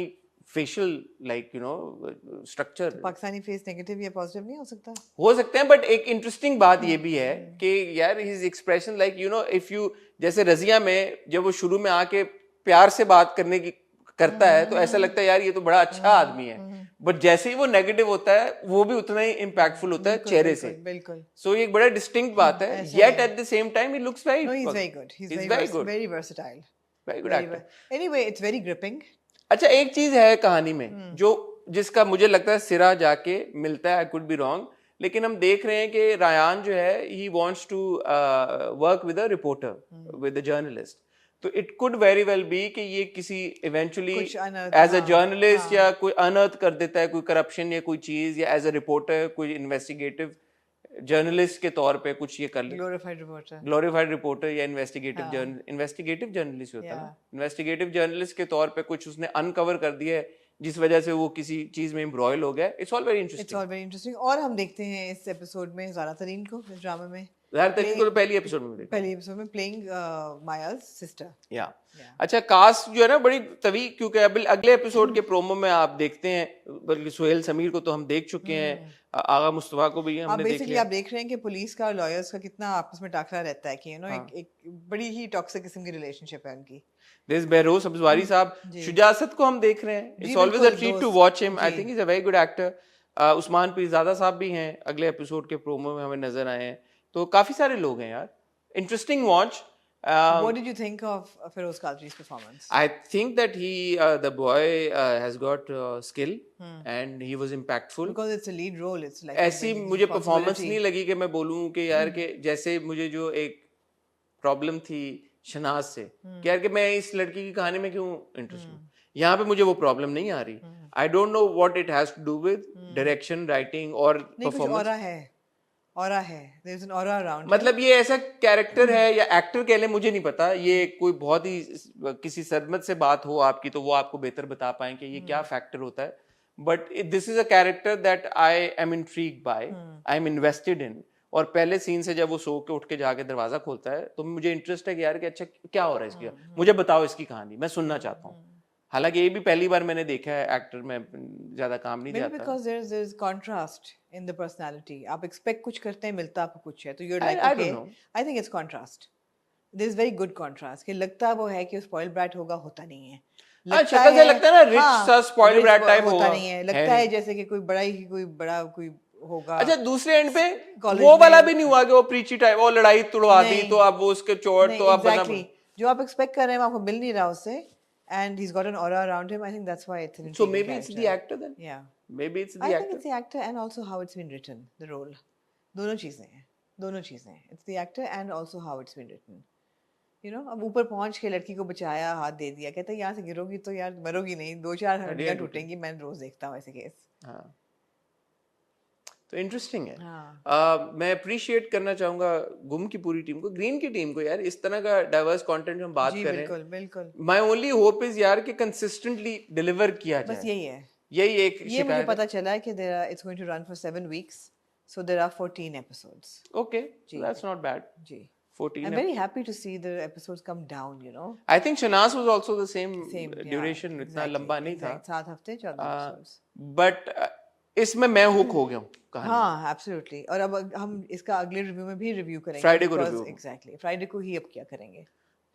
facial, like, you know, structure. Pakistani face negative या positive नहीं हो सकता? हो सकते हैं, but एक इंटरेस्टिंग बात ये भी है कि यार his expression, like, you know, if you, जैसे रजिया में जब वो शुरू में आके प्यार से बात करने की करता है तो ऐसा लगता है यार ये तो बड़ा अच्छा आदमी है, बट जैसे ही वो नेगेटिव होता है वो भी उतना ही इम्पैक्टफुल होता है चेहरे से. बिल्कुल. सो ये एक बड़ा डिस्टिंक्ट बात है, yet at the same time he looks very No, he's very good. He's very good. very versatile. Very good actor. Anyway, it's very gripping. अच्छा, एक चीज है कहानी में जो जिसका मुझे लगता है सिरा जाके मिलता है, आई कुड बी रॉन्ग, लेकिन हम देख रहे हैं कि रायान जो है he wants to work with a reporter, with a journalist. तो it could very well be कि ये किसी इवेंचुअली एज अ जर्नलिस्ट या कोई अनर्थ कर देता है कोई करप्शन या कोई चीज, या एज अ रिपोर्टर कोई इन्वेस्टिगेटिव जर्नलिस्ट के तौर पे कुछ ये कर ले. ग्लोरीफाइड रिपोर्टर या इन्वेस्टिगेटिव जर्नलिस्ट होता है ना, इन्वेस्टिगेटिव जर्नलिस्ट के तौर पे कुछ उसने अनकवर कर दिया है जिस वजह से वो किसी चीज में एम्ब्रॉयल हो गया. It's all very interesting. और हम देखते हैं इस एपिसोड में ज़ारा तरीन को, इस ड्रामा में ज़ारा तरीन को तो पहली एपिसोड में प्लेइंग माया's सिस्टर. या अच्छा, कास्ट जो है ना बड़ी तवी, क्योंकि अब अगले एपिसोड के प्रोमो में आप देखते हैं, बल्कि सुहेल समीर को तो हम देख चुके हैं, आगा मुस्तफा को भी हमने देख लिया. आप देख रहे हैं कि पुलिस का और लॉयर्स का कितना आपस में टाकरा रहता है कि यू नो एक बड़ी ही टॉक्सिक किस्म की रिलेशनशिप है उनकी. There's बहरोज सब्जवारी साहब, शुजासत को हम देख रहे हैं. It's always a treat to watch him. I think he's a very good actor. Usman Pirzada साहब भी हैं, अगले एपिसोड के प्रोमो में हमें नजर आए हैं. तो काफी सारे लोग हैं यार. Interesting watch. What did you think of Feroz Qadri's performance? I think that the boy has got skill and he was impactful. Because it's a lead role, it's like ऐसी मुझे परफॉर्मेंस नहीं लगी कि मैं बोलूं कि यार के जैसे मुझे जो एक प्रॉब्लम थी शनाज से कि यार कि मैं इस लड़की की कहानी में क्यों इंटरेस्ट हूँ, यहाँ पे मुझे वो प्रॉब्लम नहीं आ रही. I don't know what it has to do with direction, writing और परफॉर्मेंस. ऑरा है, there is an aura around. मतलब ये ऐसा कैरेक्टर है या एक्टर कह ले, मुझे नहीं पता. ये कोई बहुत ही किसी सरमद से बात हो आपकी तो वो आपको बेहतर बता पाए कि ये क्या फैक्टर होता है. But this is a character that I am intrigued by, I am invested in. और पहले सीन से जब वो सो के उठ के जाके दरवाजा खोलता है तो मुझे इंटरेस्ट है कि यार कि अच्छा क्या हो रहा है इसकी, मुझे बताओ इसकी कहानी, मैं सुनना चाहता हूँ. हालांकि ये भी पहली बार मैंने देखा है, एक्टर में ज्यादा काम नहीं जाता. Because there is contrast in the personality. आप एक्सपेक्ट कुछ करते हैं, मिलता आपको कुछ है, तो you are like okay. I think it's contrast. There is very good contrast कि लगता वो है कि स्पॉइल ब्रैट होगा, होता नहीं है. लगता है ना रिच सा स्पॉइल ब्रैट टाइप होता नहीं है. लगता है जैसे कि कोई बड़ा कोई होगा. अच्छा, दूसरे एंड पे वो वाला भी नहीं हुआ कि वो प्रीची टाइप, वो लड़ाई तुड़वा दी तो अब वो उसके चोट तो अब जो आप एक्सपेक्ट कर रहे हैं आपको मिल नहीं रहा उससे. And he's got an aura around him. I think that's why it's an. So maybe it's the actor then. Yeah. Maybe it's the actor. I think it's the actor and also how it's been written. The role. दोनों चीजें. It's the actor and also how it's been written. You know, अब ऊपर पहुंच के लड़की को बचाया, हाथ दे दिया, कहता है यहाँ से गिरोगी तो यार मरोगी नहीं, 2-4 हड्डियां टूटेंगी. मैं रोज देखता हूँ ऐसे केस. हाँ. तो इंटरेस्टिंग है. मैं अप्रिशिएट करना चाहूंगा गुम की पूरी टीम को, ग्रीन की टीम को. यार इस तरह का डाइवर्स कंटेंट हम बात कर रहे हैं. बिल्कुल. माय ओनली होप इज यार कि कंसिस्टेंटली डिलीवर किया जाए. बस यही है. यही एक ये मुझे पता चला है कि it's going to run for 7 weeks, so there are 14 episodes. Okay, that's not bad. Ji. 14. I'm very happy to see the episodes come down, you know. I think Shanaz was also the same duration. इतना लंबा नहीं था. 7 हफ्ते 14 episodes. But इसमें मैं hook हो गया हूँ कहानी. हाँ, absolutely. और अब हम इसका अगले रिव्यू में भी रिव्यू करेंगे. फ्राइडे को रिव्यू. Exactly. फ्राइडे को ही अब क्या करेंगे.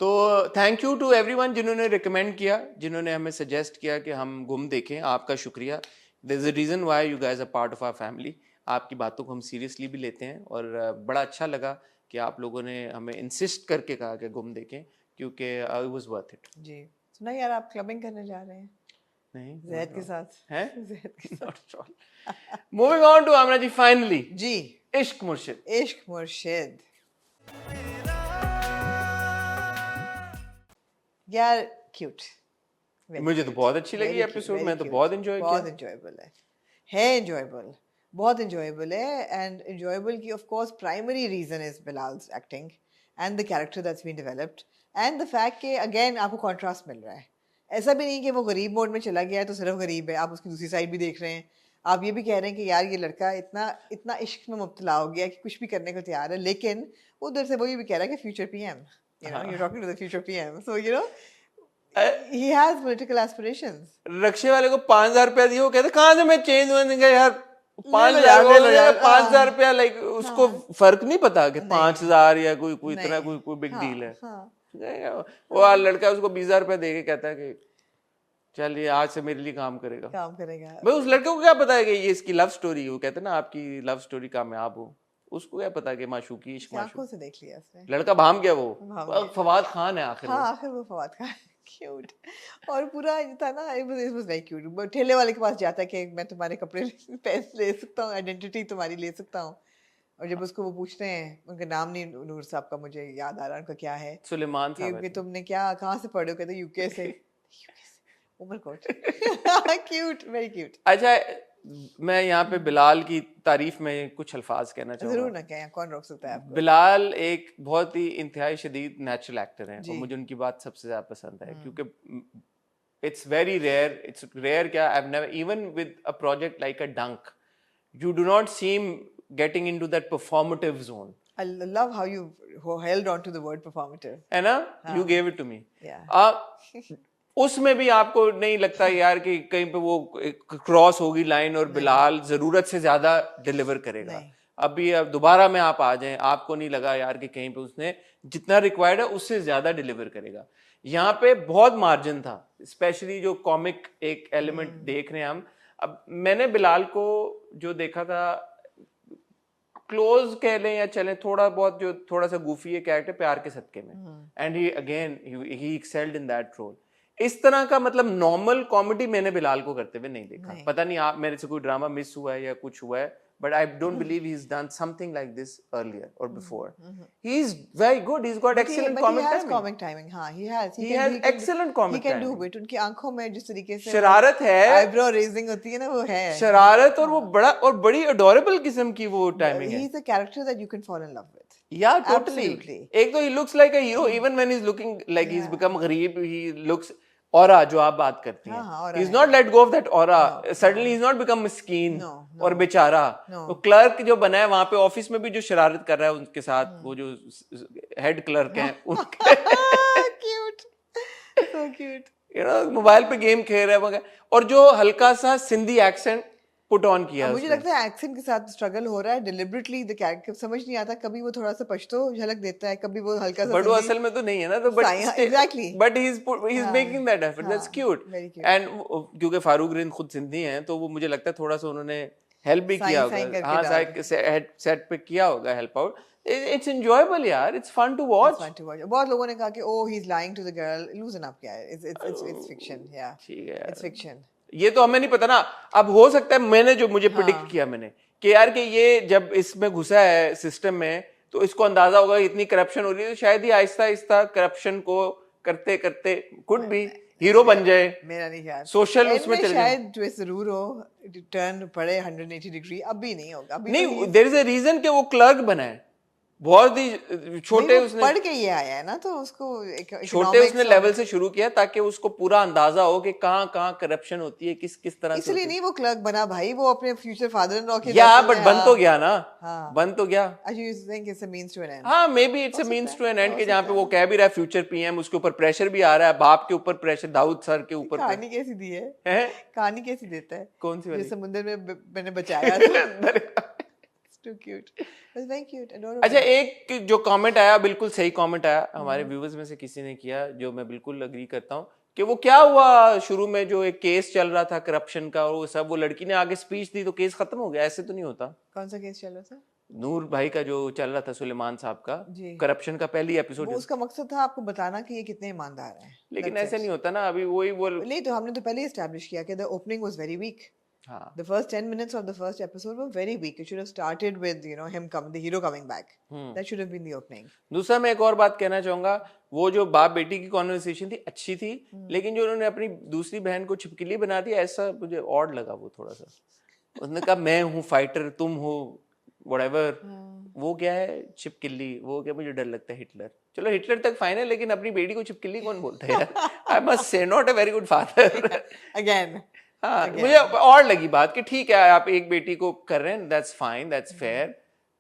तो थैंक यू टू एवरीवन जिन्होंने रिकमेंड किया, जिन्होंने हमें सजेस्ट किया कि हम गुम देखें. आपका शुक्रिया. There is a reason why you guys are part of our family. आपकी बातों को हम सीरियसली भी लेते हैं और बड़ा अच्छा लगा कि आप लोगों ने हमें इंसिस्ट करके कहा कि गुम देखें, क्योंकि इट वाज वर्थ इट. जी. सुना यार आप क्लबिंग करने जा रहे हैं. नहीं जैद के साथ हैं जैद के not at all. Moving on to Aamna ji, finally ji Ishq Murshid. इश्क मुर्शिद यार क्यूट, मुझे तो बहुत अच्छी लगी एपिसोड, मैं तो बहुत एंजॉय किया। बहुत एंजॉयबल है एंजॉयबल, बहुत एंजॉयबल है। एंड एंजॉयबल की of course primary reason is Bilal's acting and the character that's been developed and the fact कि अगेन आपको कॉन्ट्रास्ट मिल रहा है। ऐसा भी नहीं कि वो गरीब मोड में चला गया है तो सिर्फ गरीब है, आप उसकी दूसरी साइड भी देख रहे हैं। आप ये भी कह रहे हैं कि यार ये लड़का इतना इतना इश्क में मुब्तला हो गया कि कुछ भी करने को तैयार है, लेकिन उधर से वो ये भी कह रहा है कि future PM, you know, you're talking to the future PM, so you know he has political aspirations. रक्षे वाले को 5,000 रुपया दिया, वो कहते कहाँ से मैं चेंज हुआ, यार 5,000 5,000 रुपया, लाइक उसको फर्क नहीं पता कि 5,000 या कोई इतना कोई बिग डील है। वो लड़का उसको 20,000 रुपया दे के कहता है कि चल ये आज से मेरे लिए काम करेगा। भाई उस लड़के को क्या पता है कि ये इसकी लव स्टोरी, वो कहते हैं ना आपकी लव स्टोरी कामयाब हो, उसको क्या पता कि माशूकी इश्क आंखों से देख लिया उसने। लड़का भाम गया, वो फवाद खान है आखिर। हाँ आखिर वो फवाद खान, क्यूट। और पूरा ये था ना, इट वाज वेरी क्यूट। ठेले वाले के पास जाता है कि मैं तुम्हारे कपड़े पैसे ले सकता हूँ, आइडेंटिटी तुम्हारी ले सकता हूँ। और जब उसको वो पूछते हैं, उनका नाम नहीं नूर साहब का मुझे याद आ रहा, उनका क्या है, सुलेमान साहब, कि तुमने क्या कहाँ से पढ़े हो, कहते यूके से। उमरकोट। Cute, very cute. अच्छा मैं यहाँ पे बिलाल की तारीफ में कुछ अल्फाज कहना चाहूँगा। जरूर ना कहें, कौन रोक सकता है आपको। बिलाल एक बहुत ही इंतहाई शदीद नेचुरल एक्टर हैं और मुझे उनकी बात सबसे ज्यादा पसंद है, क्योंकि इट्स वेरी रेयर क्या, I have never even with a project like a dunk, you do not seem getting into that performative zone. I love how you held on to the word performative. है ना, you gave it to me. उसमें भी आपको नहीं लगता यार कि कहीं पे वो क्रॉस होगी लाइन और बिलाल जरूरत से ज्यादा डिलीवर करेगा। अभी अब दोबारा में आप आ जाएं, आपको नहीं लगा यार कि कहीं पे उसने जितना रिक्वायर्ड है उससे ज्यादा डिलीवर करेगा। यहाँ पे बहुत मार्जिन था, स्पेशली जो कॉमिक एक एलिमेंट देख रहे हैं हम। अब मैंने बिलाल को जो देखा था, क्लोज कह लें या चलें, थोड़ा बहुत जो थोड़ा सा गुफी है कैरेक्टर प्यार के सदके में, and he again he excelled in that role. इस तरह का मतलब नॉर्मल कॉमेडी मैंने बिलाल को करते हुए नहीं देखा। पता नहीं आप मेरे से कोई ड्रामा मिस हुआ है या कुछ हुआ है, but I don't believe he's done something like this earlier or before. He's very good. He's got excellent comic timing. हाँ, he has. He has excellent comic timing. He can do it. उनकी आंखों में जिस तरीके से शरारत है, eyebrow raising होती है ना, वो है शरारत, और वो बड़ा और बड़ी adorable किस्म की वो टाइमिंग है। He's a character that you can fall in love with. Yeah, totally. एक तो he looks like a hero even when he's looking like he's become गरीब. He looks aura जो आप बात करती हैं, he's not let go of that aura. Suddenly he's not become मिस्कीन और बेचारा। तो क्लर्क जो बना है वहां पे ऑफिस में भी जो शरारत कर रहा है उनके साथ, वो जो हेड क्लर्क हैं उनके cute, so cute, you know, mobile पे गेम खेल रहा है, और जो हल्का सा सिंधी एक्सेंट पुट ऑन किया। मुझे लगता है एक्सेंट के साथ स्ट्रगल हो रहा है डिलिबरेटली, द कैरेक्टर समझ नहीं आता, कभी वो थोड़ा सा पश्तो झलक देता है, कभी वो हल्का सा, बट वो असल में तो नहीं है ना, तो but exactly, but he is making that effort, that's cute. And क्योंकि फारूक रिंद खुद सिंधी हैं तो वो मुझे लगता है थोड़ा सा उन्होंने हेल्प भी किया होगा, हाँ सेट पे किया होगा हेल्प आउट। It's enjoyable यार, it's fun to watch. बहुत लोगों ने कहा कि oh he's lying to the girl, loosen up क्या है, it's fiction, yeah, ठीक है, it's fiction. ये तो हमें नहीं पता ना। अब हो सकता है मैंने जो मुझे प्रिडिक्ट किया मैंने कि यार कि ये जब इसमें घुसा है सिस्टम में तो इसको अंदाजा होगा इतनी करप्शन हो रही है, तो शायद ही आहिस्ता आहिस्ता करप्शन को करते करते कुड भी हीरो बन जाए। मेरा नहीं ख्याल सोशल उसमें चले जाए, शायद ट्विस्ट जरूर हो, टर्न पड़े 180 डिग्री, अभी नहीं होगा, अभी नहीं। देयर इज अ रीजन कि वो क्लर्क बना है, बहुत ही छोटे उसने पढ़ के ये आया है ना, तो उसको छोटे उसने लेवल से शुरू किया ताकि उसको पूरा अंदाजा हो कि कहाँ करप्शन होती है, किस किस तरह से। इसलिए नहीं वो क्लर्क बना भाई, वो अपने फ्यूचर फादर इन लॉ के या बट बन तो गया ना, बन तो गया। You think it's a means to an end? हाँ, maybe it's a means to an end के जहाँ पे वो कह भी रहा है फ्यूचर पीएम, उसके ऊपर प्रेशर भी आ रहा है, बाप के ऊपर प्रेशर, दाऊद सर के ऊपर। कहानी कैसी दी है, कहानी कैसी देता है, कौन सी वाली? समुद्र में मैंने बचाया था। Too cute. It's very cute, adorable. अच्छा, एक जो कमेंट आया, बिल्कुल सही कमेंट आया हमारे व्यूअर्स में से किसी ने किया, जो मैं बिल्कुल अग्री करता हूँ, कि वो क्या हुआ शुरू में जो एक केस चल रहा था करप्शन का और वो सब, वो लड़की ने आगे स्पीच दी तो केस खत्म हो गया। ऐसे तो नहीं होता। कौन सा केस चल रहा था? नूर भाई का जो चल रहा था सुलेमान साहब का जी। करप्शन का पहली एपिसोड, वो उसका मकसद था आपको बताना कि ये कितने ईमानदार हैं, लेकिन that's ऐसे it. नहीं होता ना, अभी वही वो नहीं तो हमने तो पहले ही एस्टैब्लिश किया कि the opening was very weak. हाँ The first 10 minutes of the first episode were very weak. It should have started with, the hero coming back. That should have been the opening. दूसरा मैं एक और बात कहना चाहूंगा, वो जो बाप बेटी की कॉन्वर्सेशन थी अच्छी थी, लेकिन जो उन्होंने अपनी दूसरी बहन को छिपकली बना दिया, ऐसा मुझे ऑड लगा वो थोड़ा सा. उसने कहा मैं हूँ फाइटर, तुम हो व्हाटएवर, वो क्या है छिपकली, वो क्या, मुझे डर लगता है हिटलर. चलो हिटलर तक फाइन है, लेकिन अपनी बेटी को छिपकली कौन बोलता है यार. I must say not a very good father. Again. हाँ मुझे और लगी बात कि ठीक है आप एक बेटी को कर रहे हैं, दैट्स फाइन, दैट्स फेयर,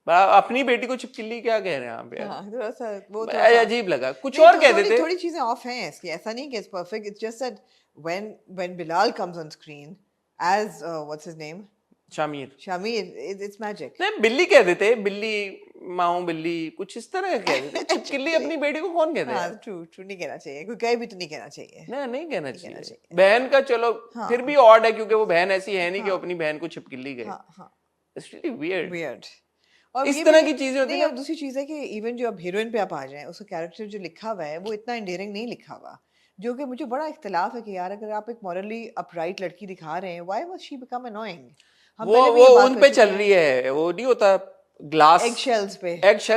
अपनी बेटी को छिपकली क्या कह रहे हैं आप यार. हाँ, थोड़ा सा वो अजीब लगा. कुछ और कह देते. थोड़ी चीजें ऑफ हैं इसकी, ऐसा नहीं कि it's perfect. It's just that when Bilal comes on screen as what's his name, Shamir, it's magic. नहीं बिल्ली कह देते, बिल्ली माऊं बिल्ली, कुछ इस तरह कह देते. छिपकली अपनी बेटी को कौन कहता है. हाँ, true नहीं कहना चाहिए, कोई कहे भी तो नहीं कहना चाहिए. नहीं कहना चाहिए. बहन का चलो फिर भी ऑड है, क्योंकि वो बहन ऐसी है नहीं कि अपनी बहन को छिपकली कहे. It's really weird. और इस तरह की चीजें होती हैं. दूसरी चीज है कि इवन जो अब हीरोइन पे आप आ जाएं, उसका कैरेक्टर जो लिखा हुआ है वो इतना एंडेयरिंग नहीं लिखा हुआ, जो कि मुझे बड़ा इख्तिलाफ है कि यार अगर आप एक मॉरली अपराइट लड़की दिखा रहे हैं, why must she become annoying. वो उन पे चल रही है, वो नहीं होता ग्लास एग शेल्स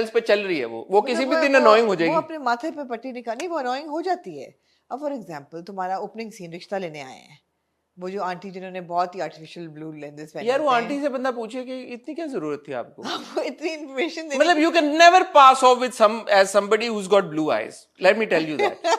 पे चल रही है, वो किसी भी दिन अनोइंग हो जाएगी. वो अपने माथे पे पट्टी निकालनी, वो अनोइंग हो जाती है. अब फॉर एग्जांपल तुम्हारा ओपनिंग सीन रिश्ता लेने आए हैं, वो जो आंटी जिन्होंने बहुत ही आर्टिफिशियल ब्लू लेंसेज पहने, यार वो आंटी से बंदा पूछे कि इतनी क्या जरूरत थी आपको. वो इतनी इन्फॉर्मेशन देने, मतलब you can never pass off with somebody who's got blue eyes, let me tell you that.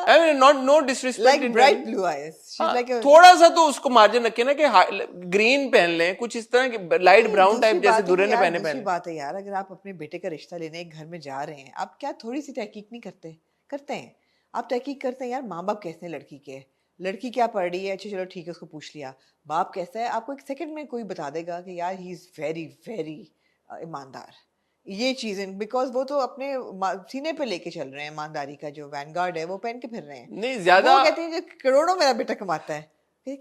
I mean no disrespect, like bright blue eyes. She's like a, थोड़ा सा तो उसको मार्जिन रखे ना कि ग्रीन पहन लें, कुछ इस तरह की लाइट ब्राउन टाइप जैसे दुल्हन ने पहने. दूसरी बात है यार, अगर आप अपने बेटे का रिश्ता लेने एक घर में जा रहे हैं, आप क्या थोड़ी सी तहकीक नहीं करते हैं. आप तहकीक करते हैं यार, माँ बाप कैसे हैं लड़की के, लड़की क्या पढ़ रही है, अच्छा चलो ठीक है उसको पूछ लिया, बाप कैसा है, आपको एक सेकंड में कोई बता देगा कि यार ही इज वेरी वेरी ईमानदार. ये चीजें बिकॉज वो तो अपने सीने पे लेके चल रहे हैं, ईमानदारी का जो वैनगार्ड है वो पहन के फिर रहे हैं. नहीं ज्यादा वो कहते हैं कि करोड़ों मेरा बेटा कमाता है, फिर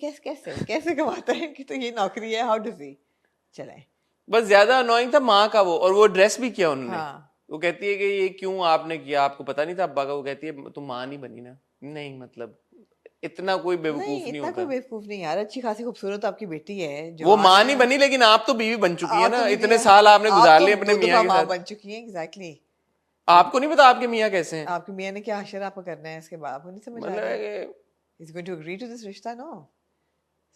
कैसे कमाता है कि तो ये नौकरी है, हाउ डज ही चले. बस ज्यादा अनोइंग था माँ का वो, और वो ड्रेस भी किया उन्होंने. वो कहती है कि ये क्यों आपने किया, आपको पता नहीं था अब्बा का. वो कहती है तुम माँ नहीं बनी ना. नहीं मतलब इतना कोई बेवकूफ नहीं होता. कोई बेवकूफ नहीं यार, अच्छी खासी खूबसूरत आपकी बेटी है. वो माँ नहीं बनी, लेकिन आप तो बीवी बन चुकी है ना, इतने साल आपने गुजार लिए अपने मियाँ के साथ. बन चुकी है. एग्जैक्टली. आपको नहीं पता आपके मियाँ कैसे हैं. आपके मियाँ ने क्या हशर आपको करना है इसके बाद, नहीं समझ आ रहा. He's going to agree to this रिश्ता, no?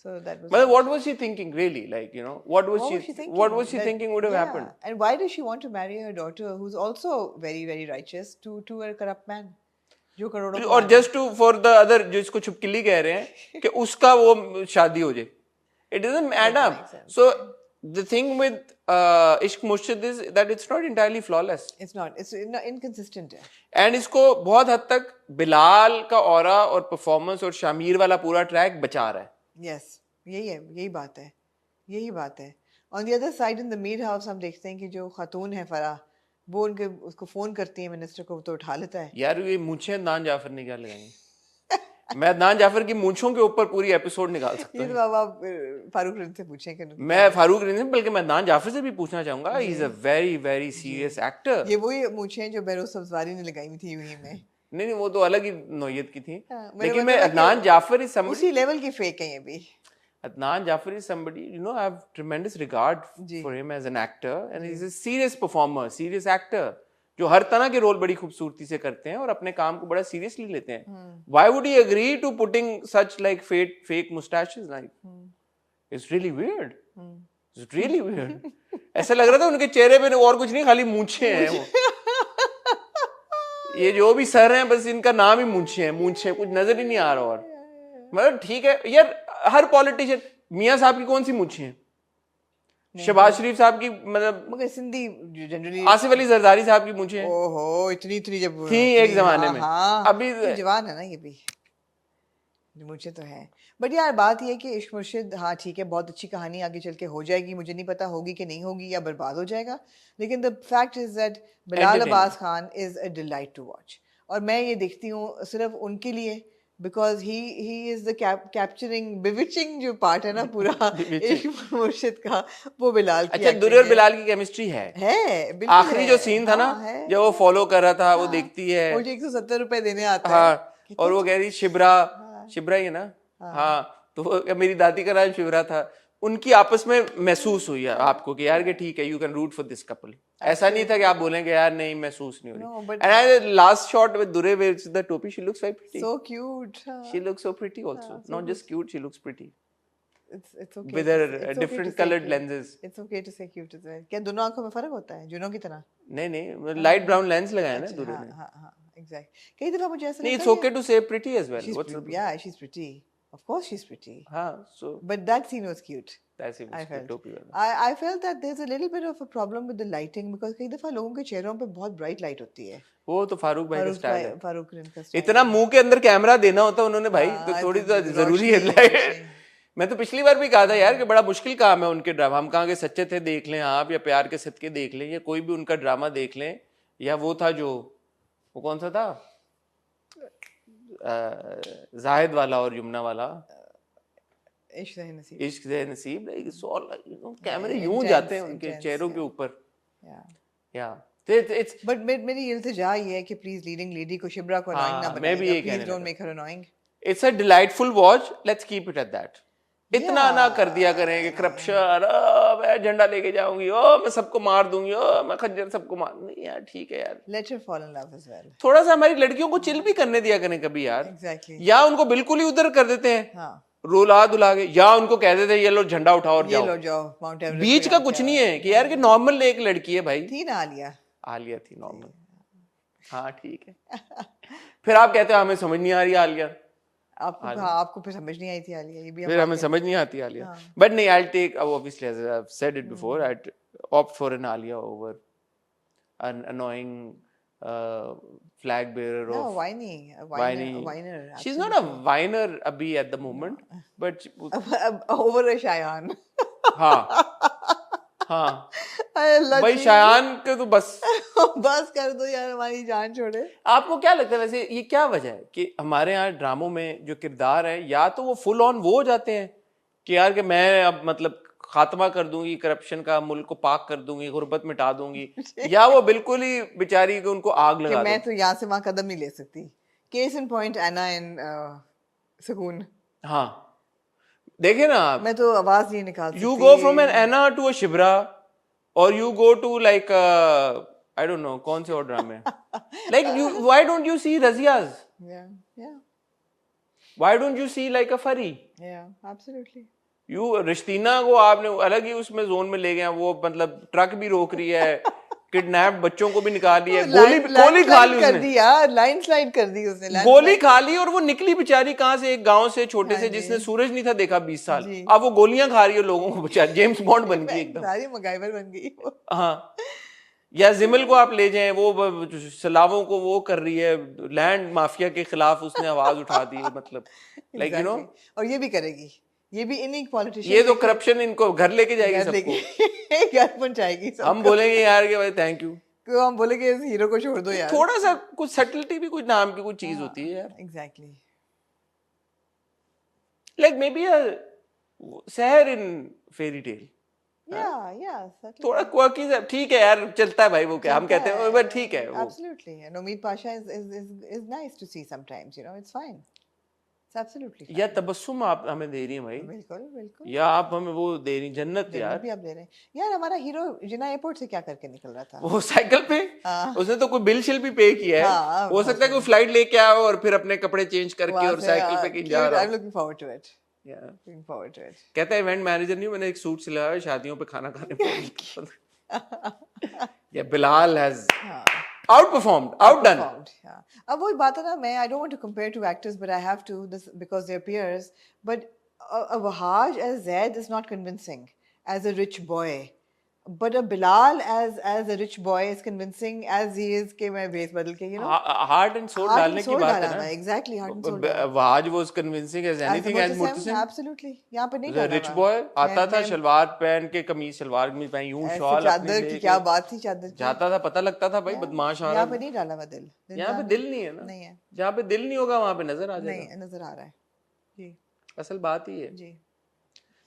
So that was. But what was she thinking really? Like, what was she thinking would have happened? And why does she want to marry her daughter, who's also very very righteous, to a corrupt man? जो करोड़ों. और just to for the other जो इसको छुपकिली कह रहे हैं कि उसका वो शादी हो जाए. It doesn't add up. So the thing with Ishq Murshid is that it's not entirely flawless. It's not. It's inconsistent. And इसको बहुत हद तक बिलाल का ऑरा और परफॉर्मेंस और शामीर वाला पूरा ट्रैक बचा रहा है. Yes, यही बात है. On the other side in the Mir House हम देखते हैं कि जो खातून है फराह, वो उसको फोन करती है मिनिस्टर को, तो उठा लेता है. यार ये मूंछें अदनान जाफर ने क्या लगाई. मैं अदनान जाफर की मूंछों के ऊपर पूरी एपिसोड निकाल सकता हूं. ये तो आप फारूक रिंद से पूछें कि मैं फारूक रिंद बल्कि मैं अदनान जाफर से भी पूछना चाहूंगा. He is a very very serious actor. ये वही मूंछें जो बेरोज सब्जवारी ने लगाई थी यूं ही में. नहीं वो तो अलग ही नौयत की थी. लेकिन मैं अदनान जाफर इज समबडी, उसी लेवल की फेक है ये भी. Adnan Jafar is somebody, I have tremendous regard for him as an actor, and he's a serious performer, serious actor, जो हर तरह के रोल बड़ी खूबसूरती से करते हैं और अपने काम को बड़ा सीरियसली लेते हैं. Why would he agree to putting such like fake mustaches? Like, it's really weird. It's really weird. ऐसा लग रहा था उनके चेहरे पे और कुछ नहीं, खाली मूंछें हैं वो. ये जो भी सर हैं बस इनका नाम ही मूंछें हैं, कुछ नजर ही नहीं आ रहा. और मतलब ठीक है यार, हर पॉलिटिशियन, मियां साहब की कौन सी मूंछें हैं, शहबाज शरीफ साहब की, मतलब मगर सिंधी जनरली आसिफ अली जरदारी साहब की मूंछें हैं. ओहो इतनी जब थी एक जमाने में. अभी जवान है ना ये भी, मुझे तो है. बट यार बात ये है कि इश्क मुर्शिद, हाँ ठीक है, बहुत अच्छी कहानी आगे चल के हो जाएगी. मुझे नहीं पता होगी कि नहीं होगी या बर्बाद हो जाएगा, लेकिन the fact is that Bilal Abbas Khan is a delight to watch. और मैं ये देखती हूँ सिर्फ उनके लिए because he is the capturing bewitching जो part है ना पूरा इश्क मुर्शिद का, वो बिलाल की अच्छा, दुर्रे और बिलाल की केमिस्ट्री है बिल्कुल आखिरी जो सीन था ना, है, जब वो फॉलो कर रहा था, वो देखती है, मुझे 170 रुपए देने आता है, हाँ, और वो कह रही शिबरा, शिबरा ही है ना, हाँ, तो वो मेरी दादी का नाम शिबरा था। उनकी आपस में महसूस हुई है आपको कि यार कि ठीक है, you can root for this couple. ऐसा नहीं था कि आप बोलेंगे यार नहीं महसूस नहीं हो रही। And last shot with Durre with the topi, she looks very pretty, so cute, she looks so pretty also, not just cute, she looks pretty it's okay with her different colored lenses. it's okay to say cute as well। क्या दोनों आंखों में फर्क होता है जुनों की तरह? नहीं, लाइट ब्राउन लेंस लगाया ना दुरे ने। हाँ एग्जैक्ट। कई दफा मुझे ऐसा नहीं, लगता it's okay to say pretty as well. yeah, she's pretty, of course she's pretty, हाँ, so but that scene was cute। that's it, I felt टोपी वाला। I felt that there's a little bit of a problem with the lighting because कई दफा लोगों के चेहरों पे बहुत bright light होती है। वो तो फारूक भाई का स्टाइल है, फारूक का स्टाइल, इतना मुंह के अंदर कैमरा देना होता है उन्होंने भाई, तो थोड़ी तो जरूरी है लाइट। मैं तो पिछली बार भी कहा था यार कि बड़ा मुश्किल काम है उनके ड्रामा। हम कहाँ के सच्चे थे देख लें आप, या प्यार के सदके देख लें, या कोई भी उनका ड्रामा देख लें, या वो था जो, वो कौन सा था, जाहिद वाला और यमुना वाला, इश्क से नसीब, कैमरे यूं जाते हैं उनके चेहरों के ऊपर, या बट मेरी इल्तिजा ये है कि प्लीज लीडिंग लेडी को शिब्रा को अनोइंग ना बनाइए, please don't make her annoying. It's a delightful watch, let's keep it at that. इतना ना कर दिया करें कि करप्शन, मैं झंडा लेके जाऊंगी, मैं सबको मार दूंगी, मैं खंजर सबको मार, नहीं यार ठीक है यार, let her fall in love as well. थोड़ा सा हमारी लड़कियों को चिल भी करने दिया करें कभी यार। एग्जैक्टली। या उनको बिल्कुल ही उधर कर देते हैं, हाँ, रोला दुला के, या उनको कह देते हैं ये लो झंडा उठाओ और ये लो जाओ माउंट एवरेस्ट। बीच का कुछ नहीं है कि यार कि नॉर्मल एक लड़की है भाई, थी ना आलिया थी नॉर्मल, हाँ ठीक है। फिर आप कहते हो हमें समझ नहीं आ रही आलिया, आपको फिर समझ नहीं आई थी आलिया, ये भी फिर हमें समझ नहीं आती आलिया। बट नहीं, I'll take, obviously as I've said it before, I'd opt for an Alia over an annoying flag bearer of whiner. She's not a whiner abhi at the moment, but over a Shayan। हाँ भाई शायान के तो बस कर दो यार, हमारी जान छोड़े। आपको क्या लगता है वैसे ये क्या वजह है कि हमारे यहाँ ड्रामों में जो किरदार है, या तो वो फुल ऑन वो हो जाते हैं कि यार कि मैं अब मतलब खात्मा कर दूंगी करप्शन का, मुल्क को पाक कर दूंगी, गुर्बत मिटा दूंगी, या वो बिल्कुल ही बेचारी को उनको आग लगा मैं तो यहाँ से वहां कदम नहीं ले सकती। केस इन पॉइंट एना इन सुकून। हाँ देखिए ना आप, मैं तो आवाज नहीं निकाल सकती। You go from an Anna to a Shibra, or you go to like I don't know कौन से और ड्रामे, like you, why don't you see Razia's? Yeah. Why don't you see like a Fari? Yeah, absolutely. You रिश्तीना को आपने अलग ही उसमें zone में ले गया, वो मतलब ट्रक भी रोक रही है, किडनैप बच्चों को भी निकाल लिया, गोली खा ली उसने, लाइन स्लाइड कर दी उसने, गोली खा ली, और वो निकली बेचारी कहाँ से, एक गांव से छोटे से जिसने सूरज नहीं था देखा 20 साल, अब वो गोलियां खा रही है लोगों को, बेचारी जेम्स बॉन्ड बन गई एकदम, सारी मगाइवर बन गई। हाँ, या जिमल को आप ले जाएं, वो सलावों को वो कर रही है, लैंड माफिया के खिलाफ उसने आवाज उठा दी, मतलब लाइक यू नो, और ये भी करेगी, ये भी इन्हीं पॉलिटिशियन, ये तो करप्शन इनको घर लेके जाएगी, सबको घर पहुंचाएगी। हम बोलेंगे यार कि भाई थैंक यू, तो हम बोलेंगे इस हीरो को छोड़ दो यार, थोड़ा सा कुछ सटलिटी भी कुछ नाम की कुछ चीज होती है यार। Exactly, like may be a शहर इन फेरी टेल, थोड़ा क्वर्की, ठीक है यार, चलता है भाई, वो क्या हम कहते हैं, बट ठीक है वो। Absolutely, and Umeed Pasha is nice to see sometimes, you know, it's fine, it's absolutely fine. या तबस्सुम आप हमें दे रही हैं भाई, बिल्कुल, या आप हमें वो दे रही जन्नत यार, भी आप दे रहे हैं यार। हमारा हीरो जिना एयरपोर्ट से क्या करके निकल रहा था, वो साइकिल पे, उसने तो कोई बिल शिल भी पे किया है, हो सकता है कि फ्लाइट लेके आओ और फिर अपने कपड़े चेंज करके और साइकिल पे कहीं जा रहा है। I am looking forward to it, looking forward to it. कहता है इवेंट मैनेजर नहीं, मैंने एक सूट सिलाया है शादियों पे खाना खाने पे। या बिलाल has outperformed, outdone. अब वही बात है ना, मैं I don't want to compare two actors, but I have to, this because they're peers. But Wahaj as Zaid is not convincing as a rich boy. But a Bilal as a rich boy is convincing as he is कि मैं भेस बदल के heart and soul heart डालने and की soul बात डाला है मैं ना exactly heart and soul डाला Wahaj was convincing as anything as Murtasim absolutely यहाँ पे नहीं the डाला rich मैं boy आता था मैं शलवार पहन के कमीज शलवार कमीज पहन यूं ऐसे शॉल अपनी चादर की लेके क्या बात थी चादर की जाता था पता लगता था भाई बदमाश आ यहाँ रहा पे है नहीं डाला मैं दिल यहाँ पे यहाँ दिल नहीं है ना नहीं है जहाँ पे दिल नहीं होगा वहां पे नजर आ जाएगा नहीं नजर आ रहा है जी असल बात ही है जी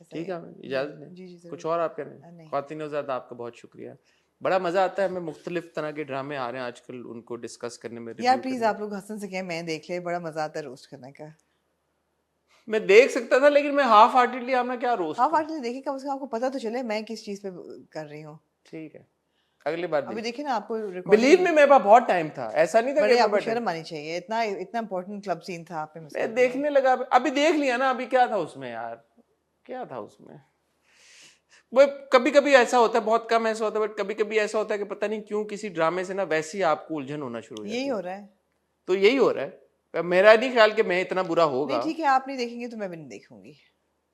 ऐसा ठीक है। है इजाजत दें जी जी कुछ जरूर और आप कह रहे हैं नहीं ख्वातीन ज़्यादा आपका बहुत शुक्रिया बड़ा मजा आता है हमें मुख्तलिफ तरह के ड्रामे आ रहे हैं आजकल उनको डिस्कस करने में यार review प्लीज करने आप लोग हसन से कहें मैं देख ले बड़ा मजा आता है रोस्ट करने का में। मैं देख सकता था लेकिन मैं हाफ हार्टेडली आपने क्या रोस्ट हाफ हार्टली देखिए कम से कम आपको पता तो चले मैं किस चीज पे कर रही हूँ ठीक है अगली बार अभी देखिए ना आपको बिलीव में मेरे पास बहुत टाइम था ऐसा नहीं था बड़े कि मैं आपको बैठा शर्म आनी चाहिए इतना इतना इंपॉर्टेंट क्लब सीन था आप पे मिस मैं देखने लगा अभी देख लिया ना अभी क्या था उसमें यार क्या था उसमें वो कभी कभी ऐसा होता है बहुत कम ऐसा होता है बट कभी कभी ऐसा होता है कि पता नहीं क्यों किसी ड्रामे से ना वैसे ही आपको उलझन होना शुरू हो जाती यही है हो रहा है तो यही हो रहा है मेरा नहीं ख्याल कि मैं इतना बुरा होगा नहीं ठीक है आप नहीं देखेंगे तो मैं भी नहीं देखूंगी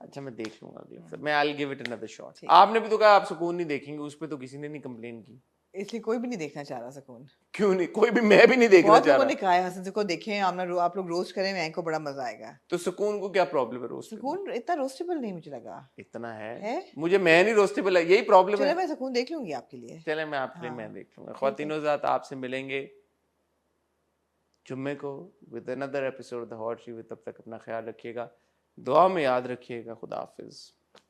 अच्छा मैं देख लूंगा अगले मैं I give it another shot आपने भी तो कहा आप सुकून नहीं देखेंगे उस पे तो किसी ने नहीं कंप्लेन की इसलिए कोई भी नहीं देखना चाह रहा सुकून क्यों नहीं कोई भी मैं भी नहीं देखना बहुत चाह लोगों रहा ने कहा है हसन से को देखें आप लोग रोस्ट करें मैं को बड़ा मजा आएगा तो सुकून को क्या प्रॉब्लम है रोस्ट सुकून इतना रोस्टेबल नहीं मुझे लगा इतना है मुझे मैं नहीं रोस्टेबल है यही प्रॉब्लम चलो है मैं सुकून देख लूंगी आपके लिए चले मैं आपके लिए मैं देख लूंगा ख्वातीनो ज़ात आपसे मिलेंगे जुम्मे को with another episode the hot review तब तक अपना ख्याल रखिएगा दुआ में याद रखिएगा खुदा हाफिज